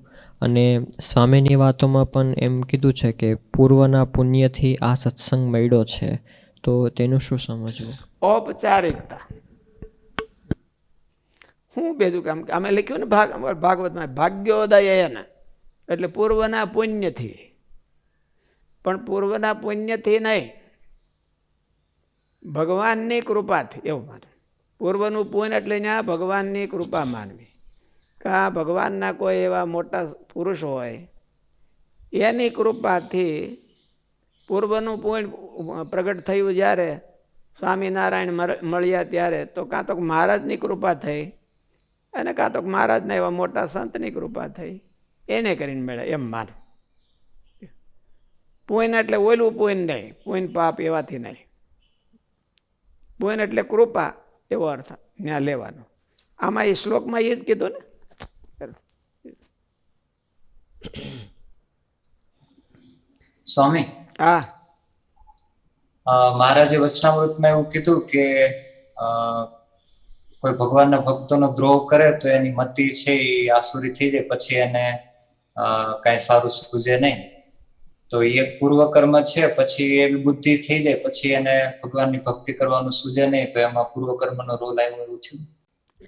અને સ્વામીની વાતોમાં પણ એમ કીધું છે કે પૂર્વના પુણ્યથી આ સત્સંગ મળ્યો છે, તો તેનું શું સમજવું? ઔપચારિકતા. હું બીજું કામ અમે લખ્યું ને ભાગવતમાં ભાગ્યોદય એને, એટલે પૂર્વના પુણ્યથી. પણ પૂર્વના પુણ્યથી નહીં, ભગવાનની કૃપાથી એવું માને. પૂર્વનું પુણ્ય એટલે ત્યાં ભગવાનની કૃપા માનવી. કા ભગવાનના કોઈ એવા મોટા પુરુષ હોય એની કૃપાથી પૂર્વનું પુણ્ય પ્રગટ થયું. જ્યારે સ્વામિનારાયણ મળ્યા ત્યારે તો કાં તો મહારાજની કૃપા થઈ અને કાં તો મહારાજના એવા મોટા સંતની કૃપા થઈ, એને કરીને મળે એમ માને. પુણ્ય એટલે ઓલું પુણ્ય નહીં, પુણ્ય પાપ એવાથી નહીં. પુણ્ય એટલે કૃપા એવો અર્થ ત્યાં લેવાનો. આમાં એ શ્લોકમાં એ જ કીધું ને. સ્વામી, હા, મહારાજે વચનામૃતમાં એવું કીધું કે કોઈ ભગવાનના ભક્તોનો દ્રોહ કરે તો એની મતિ છે એ આસુરી થઈ જાય, પછી એને કાંઈ સારું સૂઝે નહીં. તો એ પૂર્વ કર્મ છે, પછી એવી બુદ્ધિ થઈ જાય, પછી એને ભગવાનની ભક્તિ કરવાનું સૂઝે નહીં, તો એમાં પૂર્વ કર્મનો રોલ આવ્યો એવું થયું.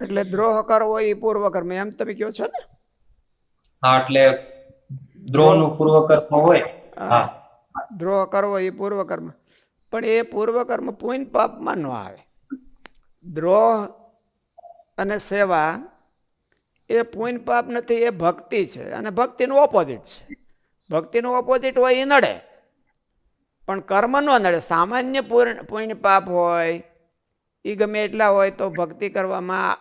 એટલે દ્રોહ કરવો એ પૂર્વ કર્મ એમ તમે કહો છો ને? હા, એટલે દ્રોહનું પૂર્વ કર્મ હોય. હા, દ્રોહ કરવો એ પૂર્વ કર્મ, પણ એ પૂર્વ કર્મ પુણ્ય પાપમાં ન આવે. દ્રોહ અને સેવા એ પુણ્ય પાપ નથી, એ ભક્તિ છે, અને ભક્તિનું ઓપોઝિટ છે. ભક્તિનું ઓપોઝિટ હોય એ નડે, પણ કર્મ ન નડે. સામાન્ય પુણ્ય પાપ હોય એ ગમે એટલા હોય તો ભક્તિ કરવામાં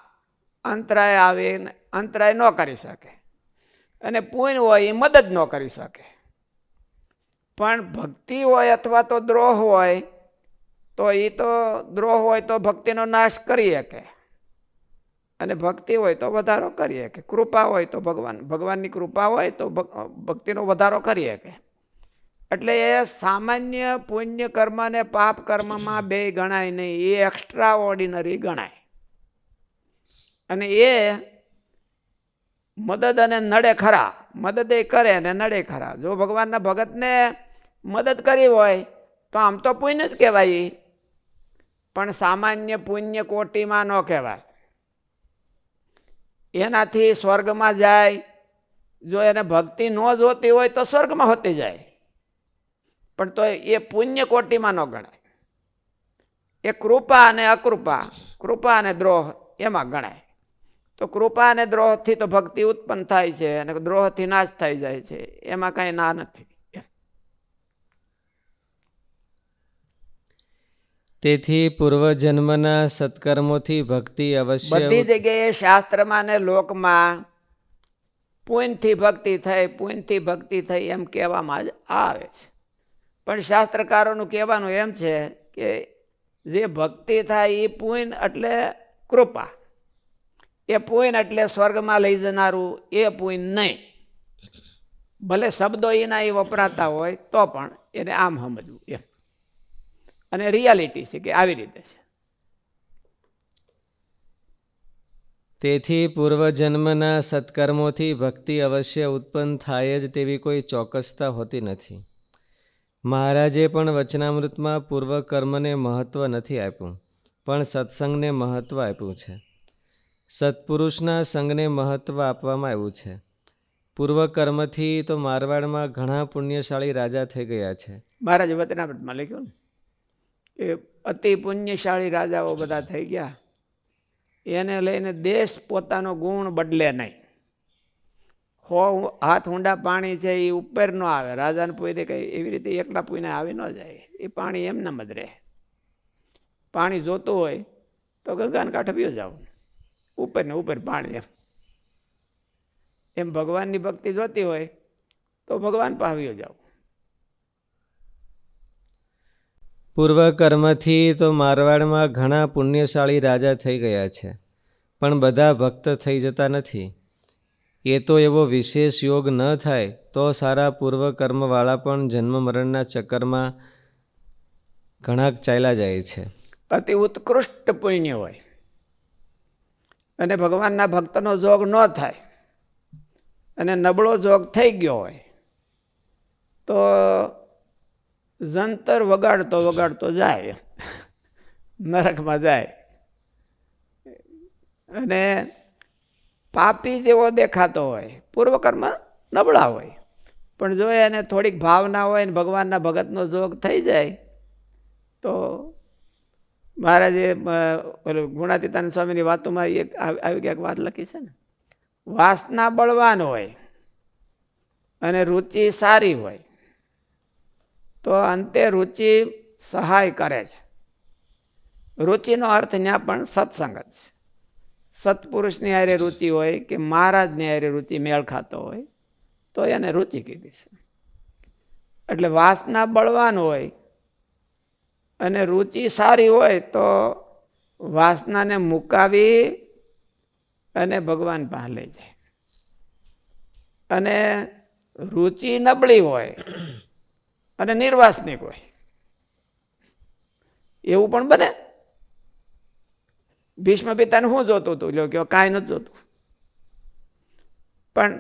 અંતરાય આવે, અંતરાય ન કરી શકે. અને પુણ્ય હોય એ મદદ ન કરી શકે. પણ ભક્તિ હોય અથવા તો દ્રોહ હોય તો એ તો દ્રોહ હોય તો ભક્તિનો નાશ કરી શકે, અને ભક્તિ હોય તો વધારો કરી શકે. કૃપા હોય તો ભગવાનની કૃપા હોય તો ભક્તિનો વધારો કરી શકે. એટલે એ સામાન્ય પુણ્ય કર્મ અને પાપ કર્મમાં બે ગણાય નહીં, એ એક્સ્ટ્રા ઓર્ડિનરી ગણાય. અને એ મદદ અને નડે ખરા, મદદ એ કરે અને નડે ખરા. જો ભગવાનના ભગતને મદદ કરી હોય તો આમ તો પુણ્ય જ કહેવાય, પણ સામાન્ય પુણ્ય કોટીમાં ન કહેવાય. એનાથી સ્વર્ગમાં જાય. જો એને ભક્તિ ન જોતી હોય તો સ્વર્ગમાં હોતી જાય, પણ તો એ પુણ્ય કોટીમાં ન ગણાય. એ કૃપા અને અકૃપા, કૃપા અને દ્રોહ એમાં ગણાય. તો કૃપા અને દ્રોહથી તો ભક્તિ ઉત્પન્ન થાય છે, અને દ્રોહથી નાશ થઈ જાય છે, એમાં કાંઈ ના નથી. તેથી પૂર્વજન્મના સત્કર્મોથી ભક્તિ અવશ્ય બધી જગ્યાએ શાસ્ત્રમાં ને લોકમાં પુણ્યથી ભક્તિ થઈ, પુણ્યથી ભક્તિ થઈ એમ કહેવામાં જ આવે છે. પણ શાસ્ત્રકારોનું કહેવાનું એમ છે કે જે ભક્તિ થાય એ પુણ્ય એટલે કૃપા, એ પુણ્ય એટલે સ્વર્ગમાં લઈ જનારું એ પુણ્ય નહીં. ભલે શબ્દો એના એ વપરાતા હોય તો પણ એને આમ સમજવું એમ. અને રિયાલિટી છે કે આવી રીતે છે. તેથી પૂર્વજન્મના સત્કર્મોથી ભક્તિ અવશ્ય ઉત્પન્ન થાય જ તેવી કોઈ ચોક્કસતા હોતી નથી. મહારાજે પણ વચનામૃતમાં પૂર્વકર્મને મહત્ત્વ નથી આપ્યું, પણ સત્સંગને મહત્ત્વ આપ્યું છે. સત્પુરુષના સંગને મહત્ત્વ આપવામાં આવ્યું છે. પૂર્વકર્મથી તો મારવાડમાં ઘણા પુણ્યશાળી રાજા થઈ ગયા છે. મહારાજે વચનામૃતમાં લખ્યું ને કે અતિ પુણ્યશાળી રાજાઓ બધા થઈ ગયા, એને લઈને દેશ પોતાનો ગુણ બદલે નહીં. હાથ ઊંડા પાણી છે એ ઉપર ન આવે. રાજાને પૂછે કંઈ એવી રીતે એકલા પૂઈને આવી ન જાય, એ પાણી એમનામ જ રહે. પાણી જોતું હોય તો ગંગાને કાંઠે પીઓ જાવ, ઉપર ને ઉપર પાણી. એમ ભગવાનની ભક્તિ જોતી હોય તો ભગવાન પાસે પીઓ જાવ. પૂર્વકર્મથી તો મારવાડમાં ઘણા પુણ્યશાળી રાજા થઈ ગયા છે, પણ બધા ભક્ત થઈ જતા નથી. એ તો એવો વિશેષ યોગ ન થાય તો સારા પૂર્વકર્મવાળા પણ જન્મ મરણના ચક્કરમાં ઘણા ચાલ્યા જાય છે. અતિ ઉત્કૃષ્ટ પુણ્ય હોય અને ભગવાનના ભક્તનો જોગ ન થાય અને નબળો જોગ થઈ ગયો હોય તો જંતર વગાડતો વગાડતો જાય, નરકમાં જાય. અને પાપી જેવો દેખાતો હોય, પૂર્વકર્મ નબળા હોય, પણ જો એને થોડીક ભાવના હોય ને ભગવાનના ભગતનો જોગ થઈ જાય તો મહારાજે ગુણાતીતાનંદ સ્વામીની વાતોમાં એક આવી ક્યાંક વાત લખી છે ને, વાસના બળવાન હોય અને રુચિ સારી હોય તો અંતે રુચિ સહાય કરે છે. રુચિનો અર્થ ત્યાં પણ સત્સંગ જ છે. સત્પુરુષની હારે રુચિ હોય કે મહારાજની હારે રુચિ મેળ ખાતો હોય તો એને રુચિ કીધી છે. એટલે વાસના બળવાન હોય અને રુચિ સારી હોય તો વાસનાને મુકાવી અને ભગવાન પાસે લઈ જાય. અને રુચિ નબળી હોય અને નિર્વાસનિક હોય એવું પણ બને. ભીષ્મ પિતાને શું જોતું હતું? લ્યો કે કાંઈ નથી જોતું. પણ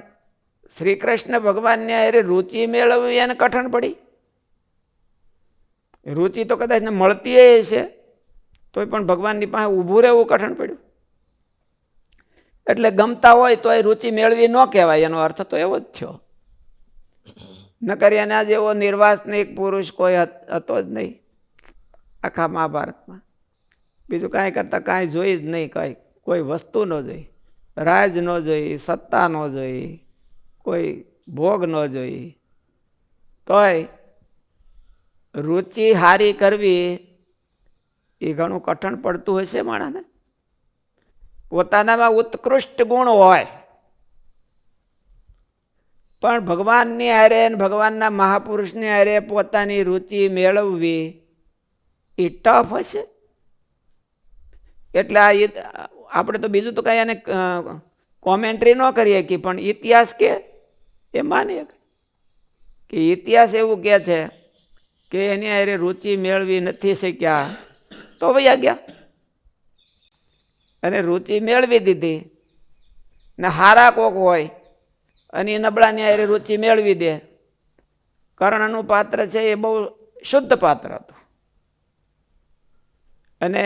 શ્રી કૃષ્ણ ભગવાનને અરે રુચિ મેળવવી એને કઠણ પડી. રુચિ તો કદાચ ને મળતી છે, તોય પણ ભગવાનની પાસે ઊભું રહેવું કઠણ પડ્યું. એટલે ગમતા હોય તો એ રુચિ મેળવી ન કહેવાય, એનો અર્થ તો એવો જ થયો. નકર એના જેવો નિર્વાસનિક પુરુષ કોઈ હતો જ નહીં આખા મહાભારતમાં. બીજું કાંઈ કરતાં કાંઈ જોઈ જ નહીં, કાંઈ કોઈ વસ્તુ ન જોઈ, રાજ ન જોઈ, સત્તા ન જોઈ, કોઈ ભોગ ન જોઈ. તોય રુચિ હારી કરવી એ ઘણું કઠણ પડતું હશે માણસને. પોતાનામાં ઉત્કૃષ્ટ ગુણ હોય પણ ભગવાનની હારે ભગવાનના મહાપુરુષની હારે પોતાની રુચિ મેળવવી એ ટફ હશે. એટલે આપણે તો બીજું તો કંઈ એને કોમેન્ટ્રી ન કરીએ કે, પણ ઇતિહાસ કે એ માનીએ કે ઇતિહાસ એવું કહે છે કે એની હારે રુચિ મેળવી નથી શક્યા તો વયા ગયા, અને રુચિ મેળવી દીધી ને હારા કોક હોય અને એ નબળાની હારે રુચિ મેળવી દે. કર્ણનું પાત્ર છે એ બહુ શુદ્ધ પાત્ર હતું અને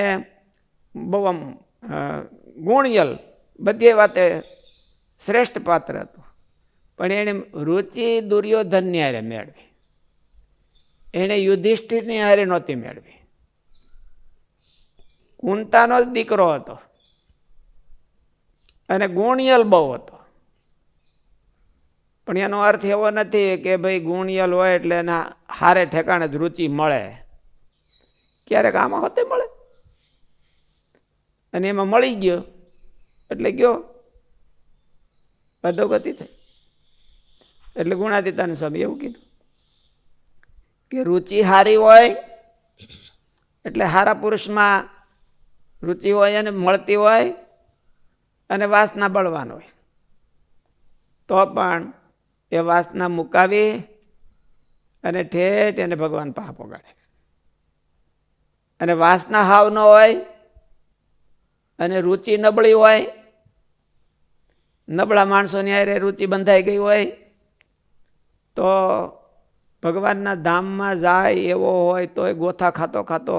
બહુ આમ ગુણયલ, બધી વાતે શ્રેષ્ઠ પાત્ર હતું. પણ એણે રુચિ દુર્યોધનની હારે મેળવી, એણે યુધિષ્ઠિરની હારે નહોતી મેળવી. કુંતાનો જ દીકરો હતો અને ગુણિયલ બહુ હતો. પણ એનો અર્થ એવો નથી કે ભાઈ ગુણિયલ હોય એટલે એના હારે ઠેકાણે જ રુચિ મળે. ક્યારેક આમાં હોતે મળે અને એમાં મળી ગયો એટલે ગયો, અધોગતિ થઈ. એટલે ગુણાતીતાનું સ્વામી એવું કીધું કે રુચિ હારી હોય એટલે હારા પુરુષમાં રુચિ હોય અને મળતી હોય અને વાસના બળવાન હોય તો પણ એ વાસના મુકાવી અને ઠેઠ એને ભગવાન પાસે પોગાડે. અને વાસના હાવ ન હોય અને રુચિ નબળી હોય, નબળા માણસોની હારે રુચિ બંધાઈ ગઈ હોય તો ભગવાનના ધામમાં જાય એવો હોય તો એ ગોથા ખાતો ખાતો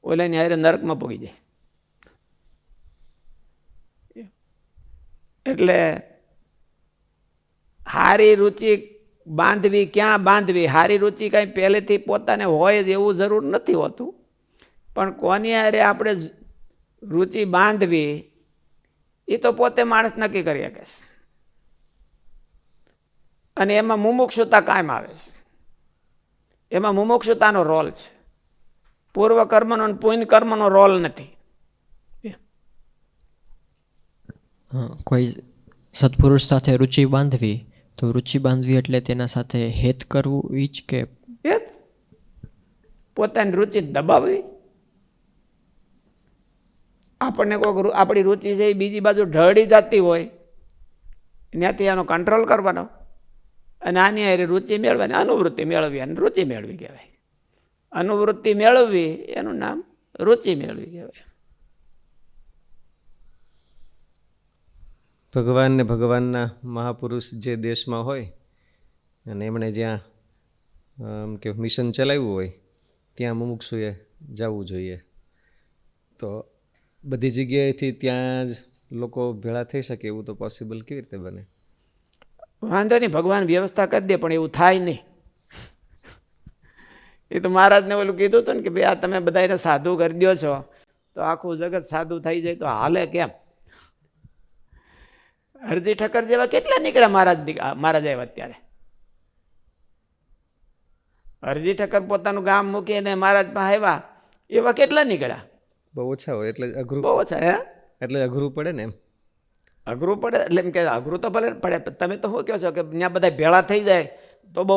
ઓલાની હારે નરકમાં પગી જાય. એટલે હારી રુચિ બાંધવી ક્યાં બાંધવી? હારી રુચિ કાંઈ પહેલેથી પોતાને હોય જ એવું જરૂર નથી હોતું, પણ કોની હારે આપણે રુચિ બાંધવી એ તો પોતે માણસ નક્કી કરી શકે. અને એમાં મુમુક્ષુતા કાયમ આવે છે. એમાં મુમુક્ષુતાનો રોલ છે, પૂર્વ કર્મનો અને પુણ્ય કર્મનો રોલ નથી. કોઈ સત્પુરુષ સાથે રુચિ બાંધવી, તો રુચિ બાંધવી એટલે તેના સાથે હેત કરવું એ જ કે એ જ પોતાની રુચિ દબાવવી. આપણને કોઈક આપણી રુચિ છે એ બીજી બાજુ ઢળી જતી હોય ત્યાંથી આનો કંટ્રોલ કરવાનો અને આની હારે રુચિ મેળવવાની, અનુવૃત્તિ મેળવવી અને રુચિ મેળવી કહેવાય. અનુવૃત્તિ મેળવવી એનું નામ રુચિ મેળવી કહેવાય. ભગવાન ને ભગવાનના મહાપુરુષ જે દેશમાં હોય અને એમણે જ્યાં કે મિશન ચલાવ્યું હોય ત્યાં મુમુક્ષુએ જવું જોઈએ. તો બધી જગ્યાએથી ત્યાં જ લોકો ભેળા થઈ શકે એવું તો પોસિબલ કેવી રીતે બને? વાંધો નહીં, ભગવાન વ્યવસ્થા કરી દે, પણ એવું થાય નહીં. એ તો મહારાજને ઓલું કીધું હતું ને કે ભાઈ આ તમે બધાને સાધુ કરી દો છો તો આખું જગત સાધુ થઈ જાય તો હાલે કેમ? હરજી ઠક્કર જેવા કેટલા નીકળ્યા મહારાજ આવ્યા અત્યારે. હરજી ઠક્કર પોતાનું ગામ મૂકીને મહારાજ પાસે આવ્યા એવા કેટલા નીકળ્યા? બહુ ઓછા હોય એટલે અઘરું, બહુ ઓછા. હે એટલે અઘરું પડે ને એમ. અઘરું પડે એટલે એમ કે અઘરું તો ભલે પડે, તમે તો શું કહો છો કે ત્યાં બધા ભેળા થઈ જાય તો બહુ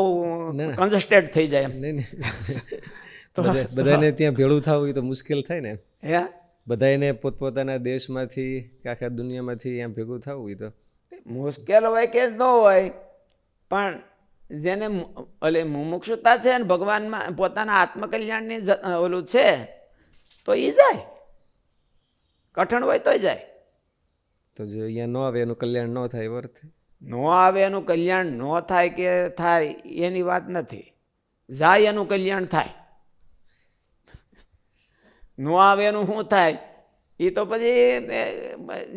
કન્જસ્ટેડ થઈ જાય એમ. નહીં બધાને ત્યાં ભેળું થવું એ તો મુશ્કેલ થાય ને. હે બધાને પોતપોતાના દેશમાંથી કે આખા દુનિયામાંથી અહીંયા ભેગું થવું એ તો મુશ્કેલ હોય કે ન હોય, પણ જેને ઓલે મુમુક્ષુતા છે ને ભગવાનમાં પોતાના આત્મકલ્યાણની ઓલું છે તો એ જાય. કઠણ હોય તોય જાય. તો જે અહીંયા ન આવે એનું કલ્યાણ ન થાય વર્થ. ન આવે એનું કલ્યાણ ન થાય કે થાય એની વાત નથી, જાય એનું કલ્યાણ થાય. ન આવે એનું શું થાય એ તો પછી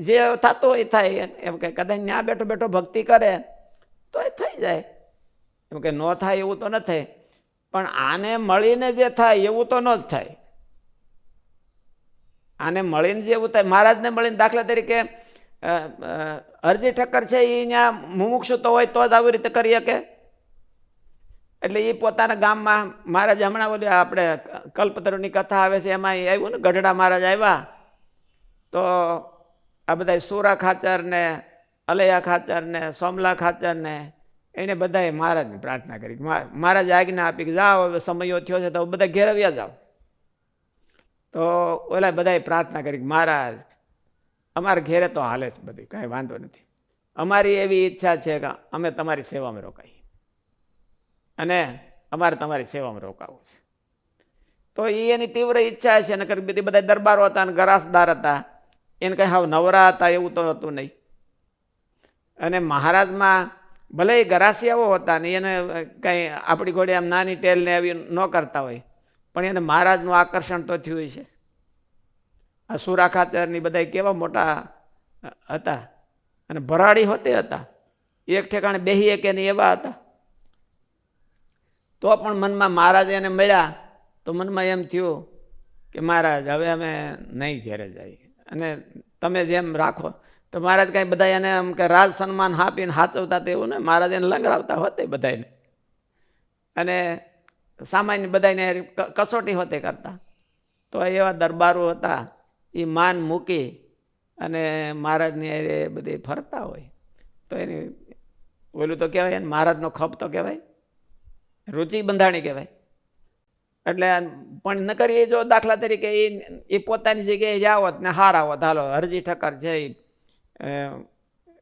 જે થતો હોય થાય. એમ કે કદાચ ત્યાં બેઠો બેઠો ભક્તિ કરે તો એ થઈ જાય, એમ કે ન થાય એવું તો ન થાય. પણ આને મળીને જે થાય એવું તો ન જ થાય. આને મળીને જે એવું થાય, મહારાજને મળીને દાખલા તરીકે અરજી ઠક્કર છે એ ત્યાં મુમુક્ષુ તો હોય તો જ આવી રીતે કરી શકે. એટલે એ પોતાના ગામમાં મહારાજ હમણાં બોલ્યા આપણે કલ્પતરુની કથા આવે છે એમાં આવ્યું ને, ગઢડા મહારાજ આવ્યા તો આ બધા સુરા ખાચર ને અલૈયા ખાચર ને સોમલા ખાચર ને એને બધાએ મહારાજની પ્રાર્થના કરી. મહારાજે આજ્ઞા આપી કે જાઓ હવે સમયો થયો છે તો બધા ઘેરવ્યા જાઓ. તો ઓલા બધાએ પ્રાર્થના કરી મહારાજ અમારા ઘેરે તો હાલે છે બધી, કાંઈ વાંધો નથી, અમારી એવી ઈચ્છા છે કે અમે તમારી સેવામાં રોકાઈએ અને અમારે તમારી સેવામાં રોકાવું છે. તો એ એની તીવ્ર ઈચ્છા છે. નકર બધી બધા દરબારો હતા અને ગરાસદાર હતા, એને કંઈ હાવ નવરા હતા એવું તો હતું નહીં. અને મહારાજમાં ભલે એ ગરાસિયાઓ હતા ને એને કંઈ આપણી ઘોડે આમ નાની ટેલને એવી ન કરતા હોય, પણ એને મહારાજનું આકર્ષણ તો થયું છે. આ સુરા ખાચરની બધા કેવા મોટા હતા અને ભરાડી હોતે હતા, એક ઠેકાણે બેહીએ કે નહીં એવા હતા. તો પણ મનમાં મહારાજ એને મળ્યા તો મનમાં એમ થયું કે મહારાજ હવે અમે નહીં ઘેરે જઈએ અને તમે જેમ રાખો. તો મહારાજ કાંઈ બધા એને એમ કે રાજ સન્માન આપીને હાચવતા તેવું ને, મહારાજ એને લંગરાવતા હોતે બધાને અને સામાન્ય બધાને કસોટી હોતે કરતા. તો એવા દરબારો હતા એ માન મૂકી અને મહારાજની અરે બધી ફરતા હોય તો એની ઓલું તો કહેવાય એને મહારાજનો ખપ તો કહેવાય, રુચિ બંધાણી કહેવાય. એટલે પણ ન કરીએ જો દાખલા તરીકે એ પોતાની જગ્યાએ જાવ ને હારા હોત, હાલો હરજી ઠક્કર છે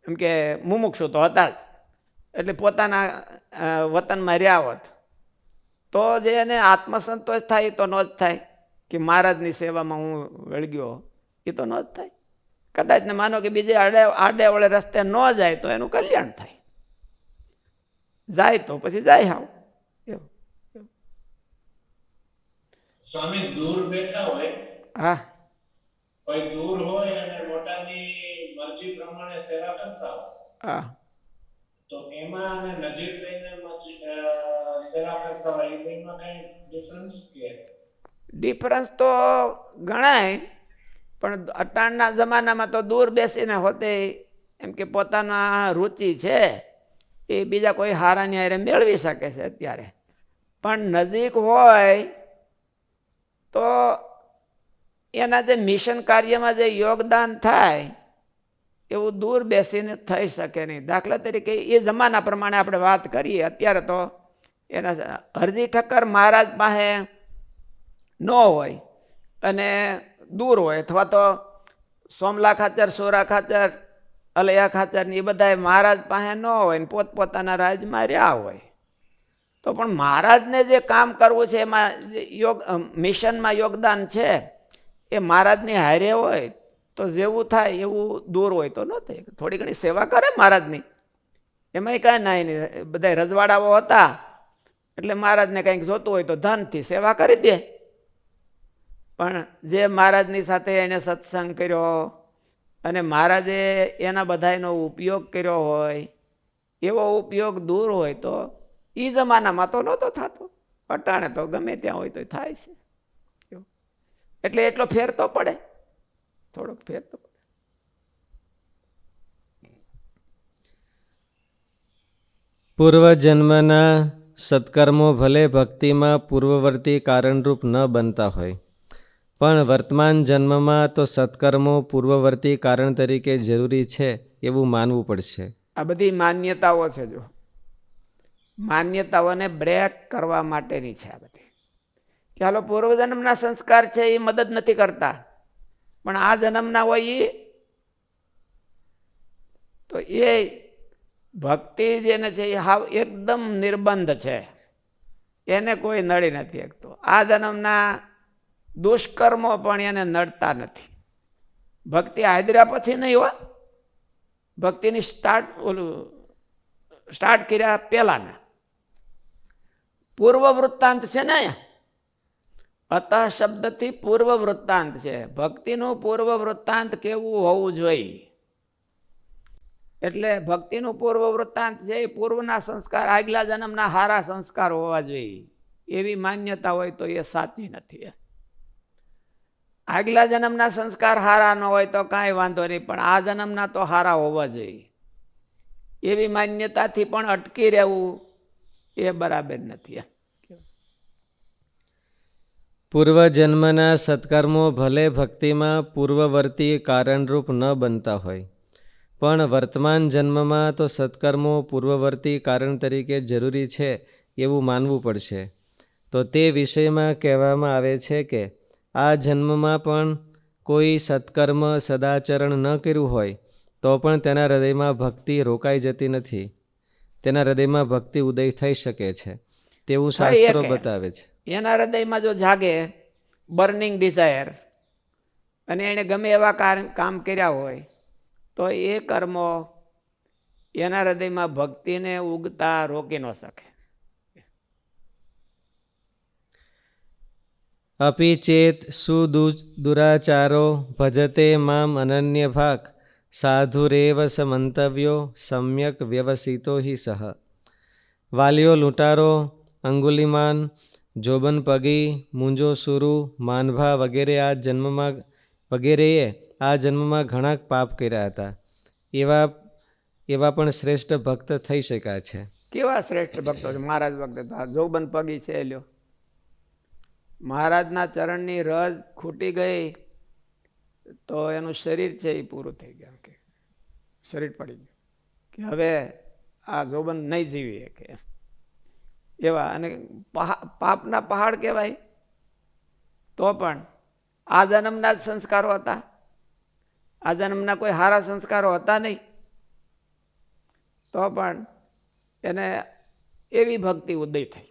એમ કે મુમુક્ષુ તો હતા જ, એટલે પોતાના વતનમાં રહ્યા હોત તો જે એને આત્મસંતોષ થાય એ તો ન જ થાય કે મહારાજની સેવામાં હું વળગ્યો, એ તો ન જ થાય. કદાચ ને માનો કે બીજે આડે વળે રસ્તે ન જાય તો એનું કલ્યાણ થાય, જાય તો પછી જાય હાવ. સ્વામી દૂર બેઠા હોય, હા કોઈ દૂર હોય અને મોટાની મરજી પ્રમાણે સેવા કરતા હોય, હા તો એમાં અને નજીક રહીને સેવા કરતા હોય એ બેમાં કઈ ડિફરન્સ કે? ડિફરન્સ તો ગણાય, પણ અટાણના જમાનામાં તો દૂર બેસીને હોતે એમ કે પોતાના રુચિ છે એ બીજા કોઈ હારાની હારે મેળવી શકે છે અત્યારે. પણ નજીક હોય તો એના જે મિશન કાર્યમાં જે યોગદાન થાય એવું દૂર બેસીને થઈ શકે નહીં. દાખલા તરીકે એ જમાના પ્રમાણે આપણે વાત કરીએ, અત્યારે તો એના હરજી ઠક્કર મહારાજ પાસે ન હોય અને દૂર હોય, અથવા તો સોમલા ખાચર સોરા ખાચર અલૈયા ખાચર ને એ બધા મહારાજ પાસે ન હોય ને પોતપોતાના રાજમાં રહ્યા હોય, તો પણ મહારાજને જે કામ કરવું છે એમાં મિશનમાં યોગદાન છે એ મહારાજની હારે હોય તો જેવું થાય એવું દૂર હોય તો ન થાય. થોડી ઘણી સેવા કરે મહારાજની, એમાંય કાંઈ ના નહીં. બધા રજવાડાઓ હતા એટલે મહારાજને કંઈક જોતું હોય તો ધનથી સેવા કરી દે. પણ જે મહારાજની સાથે એને સત્સંગ કર્યો અને મહારાજે એના બધાનો ઉપયોગ કર્યો હોય એવો ઉપયોગ દૂર હોય તો એ જમાનામાં તો નહોતો થતો, અટાણે તો ગમે ત્યાં હોય તો થાય છે. એટલે એટલો ફેર તો પડે, થોડોક ફેર તો પડે. પૂર્વજન્મના સત્કર્મો ભલે ભક્તિમાં પૂર્વવર્તી કારણરૂપ ન બનતા હોય, પણ વર્તમાન જન્મમાં તો સત્કર્મો પૂર્વવર્તી કારણ તરીકે જરૂરી છે એવું માનવું પડશે. આ બધી માન્યતાઓ છે, જો માન્યતાઓને બ્રેક કરવા માટેની છે આ બધી. કે હાલો પૂર્વજન્મના સંસ્કાર છે એ મદદ નથી કરતા, પણ આ જન્મના હોય એ તો એ ભક્તિ જેને છે એ હાવ એકદમ નિર્બંધ છે, એને કોઈ નડી નથી શકતો. આ જન્મના દુષ્કર્મો પણ એને નડતા નથી. ભક્તિ હાજર્યા પછી નહીં હોય, ભક્તિની સ્ટાર્ટ કર્યા પહેલાના પૂર્વ વૃત્તાંત છે ને અહીંયા. અતઃ શબ્દથી પૂર્વ વૃત્તાંત છે. ભક્તિનું પૂર્વ વૃત્તાંત કેવું હોવું જોઈએ? એટલે ભક્તિનું પૂર્વ વૃત્તાંત છે એ પૂર્વના સંસ્કાર, આગલા જન્મના હારા સંસ્કાર હોવા જોઈએ. એવી માન્યતા હોય તો એ સાચી નથી. આગલા જન્મના સંસ્કાર હારા ન હોય તો કાંઈ વાંધો નહીં, પણ આ જન્મના તો હારા હોવા જોઈએ. એવી માન્યતાથી પણ અટકી રહેવું એ બરાબર નથી. પૂર્વજન્મના સત્કર્મો ભલે ભક્તિમાં પૂર્વવર્તી કારણરૂપ ન બનતા હોય, પણ વર્તમાન જન્મમાં તો સત્કર્મો પૂર્વવર્તી કારણ તરીકે જરૂરી છે એવું માનવું પડશે. તો તે વિષયમાં કહેવામાં આવે છે કે આ જન્મમાં પણ કોઈ સત્કર્મ સદાચરણ ન કર્યું હોય તો પણ તેના હૃદયમાં ભક્તિ રોકાઈ જતી નથી. તેના હૃદયમાં ભક્તિ ઉદય થઈ શકે છે તેવું શાસ્ત્રો બતાવે છે. એના હૃદયમાં જો જાગે બર્નિંગ ડિઝાયર અને એણે ગમે એવા કામ કર્યા હોય તો એ કર્મો એના હૃદયમાં ભક્તિને ઉગતા રોકી ન શકે. અપિ ચેત સુદુરાચારો ભજતે મામ અનન્ય ભાગ સાધુરેવ સ મંતવ્યો સમ્યક વ્યવસિતો હિ સહ. વાલીઓ લૂંટારો, અંગુલિમાન, જોબન પગી, મુંજો સુરુ, માનભા વગેરેએ આ જન્મમાં ઘણા પાપ કર્યા હતા. એવા પણ શ્રેષ્ઠ ભક્ત થઈ શક્યા છે. કેવા શ્રેષ્ઠ ભક્તો છે મહારાજ ભક્ત? તો આ જોબન પગી છે લ્યો, મહારાજના ચરણની રજ ખૂટી ગઈ તો એનું શરીર છે એ પૂરું થઈ ગયું, કે શરીર પડી ગયું કે હવે આ જોબન નહીં જીવી શકે એવા. અને પાપના પહાડ કહેવાય. તો પણ આ જન્મના જ સંસ્કારો હતા, આ જન્મના કોઈ સારા સંસ્કારો હતા નહીં, તો પણ એને એવી ભક્તિ ઉદય થઈ.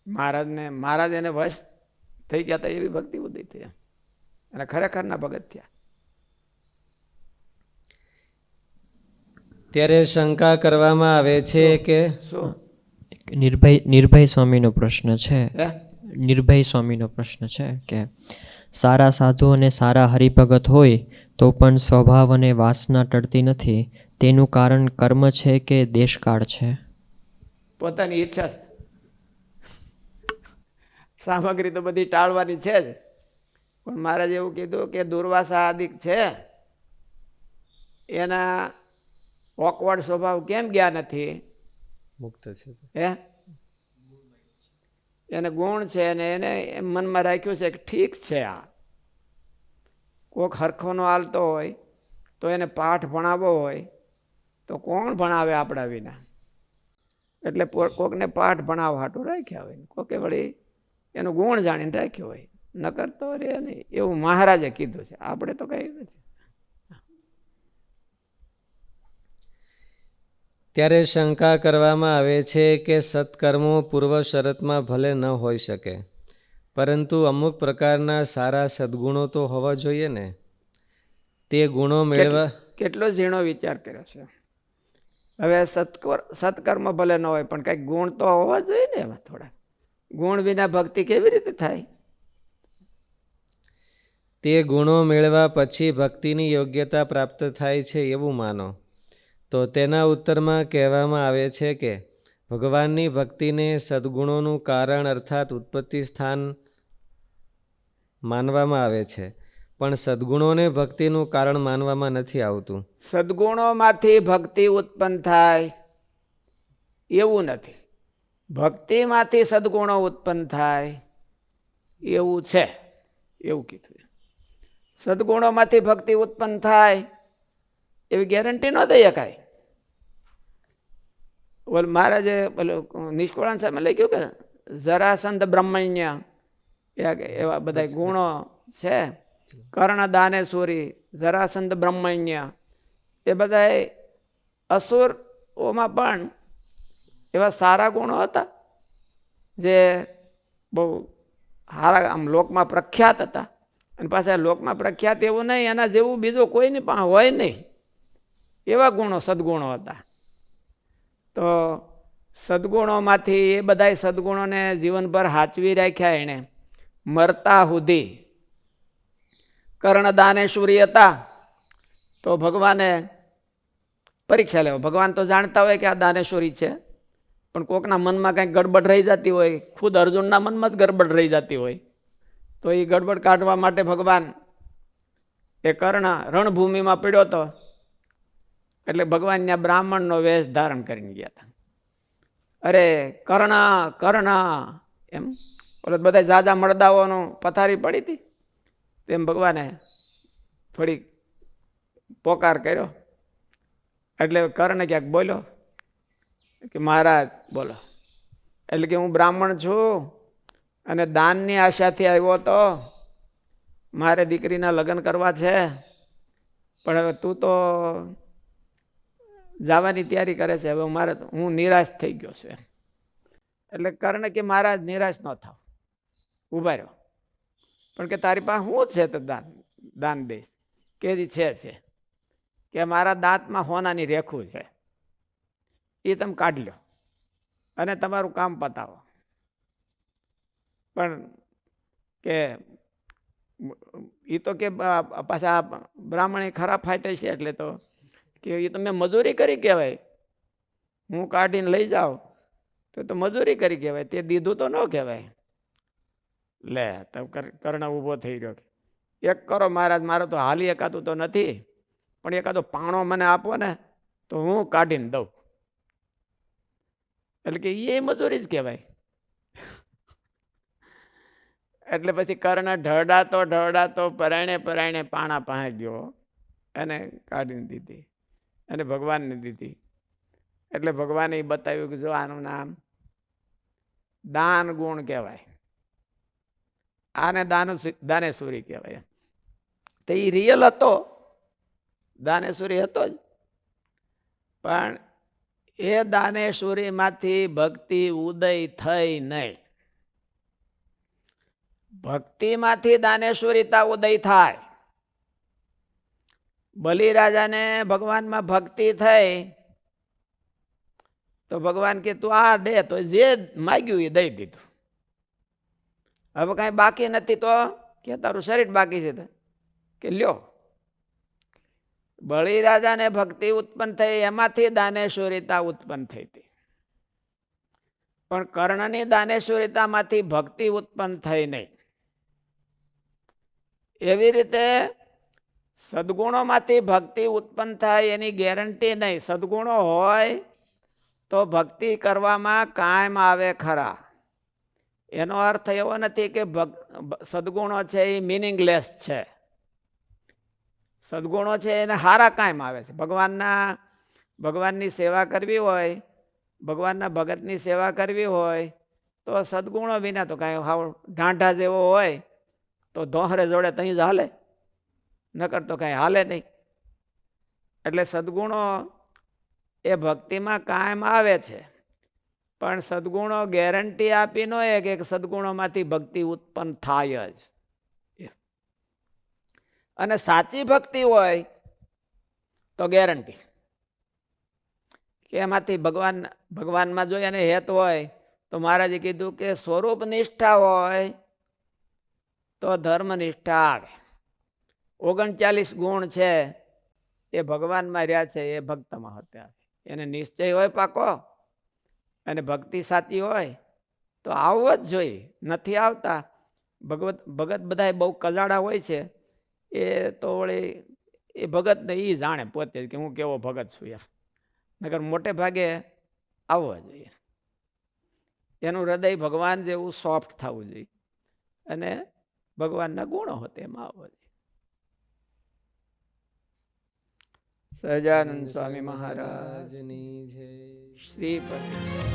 મહારાજ એને વશ થઈ ગયા હતા, એવી ભક્તિ ઉદય થઈ અને ખરેખરના ભગત થયા. ત્યારે શંકા કરવામાં આવે છે કે શું? નિર્ભય સ્વામીનો પ્રશ્ન છે. હે? નિર્ભય સ્વામીનો પ્રશ્ન છે કે સારા સાધુ અને સારા હરિભગત હોય તો પણ સ્વભાવ અને વાસના ટળતી નથી. તેનું કારણ કર્મ છે કે દેશકાળ છે? પોતાની ઈચ્છા છે. સામગ્રી તો બધી ટાળવાની છે જ, પણ મહારાજ એવું કીધું કે દુર્વાસા આદિક છે એના ઓકવર્ડ સ્વભાવ કેમ ગયા નથી? મુક્ત છે. હે? એને ગુણ છે અને એને એમ મનમાં રાખ્યું છે કે ઠીક છે, આ કોક હરખોનો હાલતો હોય તો એને પાઠ ભણાવવો હોય તો કોણ ભણાવે આપણા વિના? એટલે કોકને પાઠ ભણાવવા હાટું રાખ્યા હોય, કોકે વળી એનું ગુણ જાણીને રાખ્યો હોય, ન કરતો રે નહીં. એવું મહારાજે કીધું છે, આપણે તો કઈ નથી. ત્યારે શંકા કરવામાં આવે છે કે સત્કર્મો પૂર્વ શરતમાં ભલે ન હોઈ શકે, પરંતુ અમુક પ્રકારના સારા સદ્ગુણો તો હોવા જોઈએ ને. તે ગુણો મેળવા કેટલો ઝીણો વિચાર કર્યો છે. હવે સત્કર્મ ભલે ન હોય પણ કંઈક ગુણ તો હોવા જોઈએ ને. એમાં થોડા ગુણ વિના ભક્તિ કેવી રીતે થાય? તે ગુણો મેળવા પછી ભક્તિની યોગ્યતા પ્રાપ્ત થાય છે એવું માનો. તો તેના ઉત્તરમાં કહેવામાં આવે છે કે ભગવાનની ભક્તિને સદ્ગુણોનું કારણ અર્થાત ઉત્પત્તિ સ્થાન માનવામાં આવે છે, પણ સદ્ગુણોને ભક્તિનું કારણ માનવામાં નથી આવતું. સદ્ગુણોમાંથી ભક્તિ ઉત્પન્ન થાય એવું નથી, ભક્તિમાંથી સદ્ગુણો ઉત્પન્ન થાય એવું છે, એવું કીધું. સદ્ગુણોમાંથી ભક્તિ ઉત્પન્ન થાય એવી ગેરંટી ન દઈ શકાય. બોલ મહારાજે નિષ્કુળાન સાહેબ લખ્યું કે જરાસંધ બ્રહ્મણ્ય એવા બધા ગુણો છે. કર્ણદાને સુરી, જરાસંધ બ્રહ્મણ્ય, એ બધા અસુરોમાં પણ એવા સારા ગુણો હતા જે બહુ સારા આમ લોકમાં પ્રખ્યાત હતા. અને પાછા લોકમાં પ્રખ્યાત એવું નહીં, એના જેવું બીજું કોઈની પણ હોય નહીં, એવા ગુણો સદગુણો હતા. તો સદગુણોમાંથી એ બધા સદગુણોને જીવનભર હાચવી રાખ્યા એણે મરતા સુધી. કર્ણદાનેશ્વરી હતા તો ભગવાને પરીક્ષા લેવા. ભગવાન તો જાણતા હોય કે આ દાનેશ્વરી છે, પણ કોકના મનમાં કંઈક ગડબડ રહી જતી હોય, ખુદ અર્જુનના મનમાં જ ગડબડ રહી જતી હોય, તો એ ગડબડ કાઢવા માટે ભગવાન એ કર્ણ રણભૂમિમાં પડ્યો હતો. એટલે ભગવાન ત્યાં બ્રાહ્મણનો વેશ ધારણ કરીને ગયા હતા. અરે કર્ણ કર્ણ એમ ઓલો બધા જાજા મળદાઓનો પથારી પડી હતી, તેમ ભગવાને થોડીક પોકાર કર્યો. એટલે કર્ણ ક્યાંક બોલ્યો કે મહારાજ બોલો. એટલે કે હું બ્રાહ્મણ છું અને દાનની આશાથી આવ્યો હતો, મારે દીકરીના લગ્ન કરવા છે, પણ હવે તું તો જવાની તૈયારી કરે છે, હવે હું નિરાશ થઈ ગયો છે. એટલે કર્ણ કે મહારાજ નિરાશ ન થાવ, ઊભા રહ્યો. પણ કે તારી પાસે શું છે તો દાન દઈશ. કે છે કે મારા દાંતમાં હોનાની રેખું છે, એ તમે કાઢ લો અને તમારું કામ પતાવો. પણ કે એ તો કે પાછા બ્રાહ્મણે ખરાબ ફાટે છે, એટલે તો કે એ તો મેં મજૂરી કરી કહેવાય, હું કાઢીને લઈ જાઉં તો મજૂરી કરી કહેવાય, તે દીધું તો ન કહેવાય. લે તો કર્ણ ઊભો થઈ રહ્યો. એક કરો મહારાજ, મારે તો હાલી એકાતું તો નથી, પણ એકાદો પાણો મને આપો ને તો હું કાઢીને દઉં. એટલે કે એ મજૂરી જ કહેવાય. એટલે પછી કર્ણ ઢળડાતો પરાયણે પાણા પાસે ગયો અને કાઢીને દીધી અને ભગવાનને દીધી. એટલે ભગવાને એ બતાવ્યું કે જો આનું નામ દાન ગુણ કહેવાય, આને દાનેશ્વરી કહેવાય. તો એ રિયલ હતો, દાનેશ્વરી હતો જ, પણ એ દાનેશ્વરીમાંથી ભક્તિ ઉદય થઈ નહીં. ભક્તિમાંથી દાનેશ્વરીતા ઉદય થાય. બલિરાજાને ભગવાનમાં ભક્તિ થઈ તો ભગવાન કે તું આ દે, તો જે માગ્યું એ દઈ દીધું. હવે કાંઈ બાકી નથી તો કે તારું શરીર બાકી છે કે લ્યો. બલિરાજાને ભક્તિ ઉત્પન્ન થઈ, એમાંથી દાનેશ્વરીતા ઉત્પન્ન થઈ હતી. પણ કર્ણની દાનેશ્વરીતામાંથી ભક્તિ ઉત્પન્ન થઈ નહીં. એવી રીતે સદગુણોમાંથી ભક્તિ ઉત્પન્ન થાય એની ગેરંટી નહીં. સદગુણો હોય તો ભક્તિ કરવામાં કાયમ આવે ખરા. એનો અર્થ એવો નથી કે સદગુણો છે એ મિનિંગલેસ છે. સદગુણો છે એને હારા કાયમ આવે છે. ભગવાનની સેવા કરવી હોય, ભગવાનના ભગતની સેવા કરવી હોય તો સદગુણો વિના તો કાંઈ હાવ ઢાંઢા જેવો હોય તો ધોહરે જોડે તહીં જ હાલે, નકર તો કાંઈ હાલે નહીં. એટલે સદગુણો એ ભક્તિમાં કાયમ આવે છે, પણ સદગુણો ગેરંટી આપી ન કે સદગુણોમાંથી ભક્તિ ઉત્પન્ન થાય જ. અને સાચી ભક્તિ હોય તો ગેરંટી કે એમાંથી ભગવાનમાં જોઈએ અને હેત હોય. તો મહારાજે કીધું કે સ્વરૂપ નિષ્ઠા હોય તો ધર્મ નિષ્ઠા આવે. 39 ગુણ છે એ ભગવાનમાં રહ્યા છે, એ ભક્તમાં હતા. એને નિશ્ચય હોય પાકો અને ભક્તિ સાચી હોય તો આવવો જ જોઈએ. નથી આવતા ભગત બધા બહુ કજાડા હોય છે, એ તો વળી એ ભગતને એ જાણે પોતે કે હું કેવો ભગત છું યાર. નકર મોટે ભાગે આવવો જોઈએ. એનું હૃદય ભગવાન જેવું સોફ્ટ થવું જોઈએ અને ભગવાનના ગુણો હોતે એમાં આવવો જોઈએ. સહજાનંદ સ્વામી મહારાજની જય. શ્રીપતિ.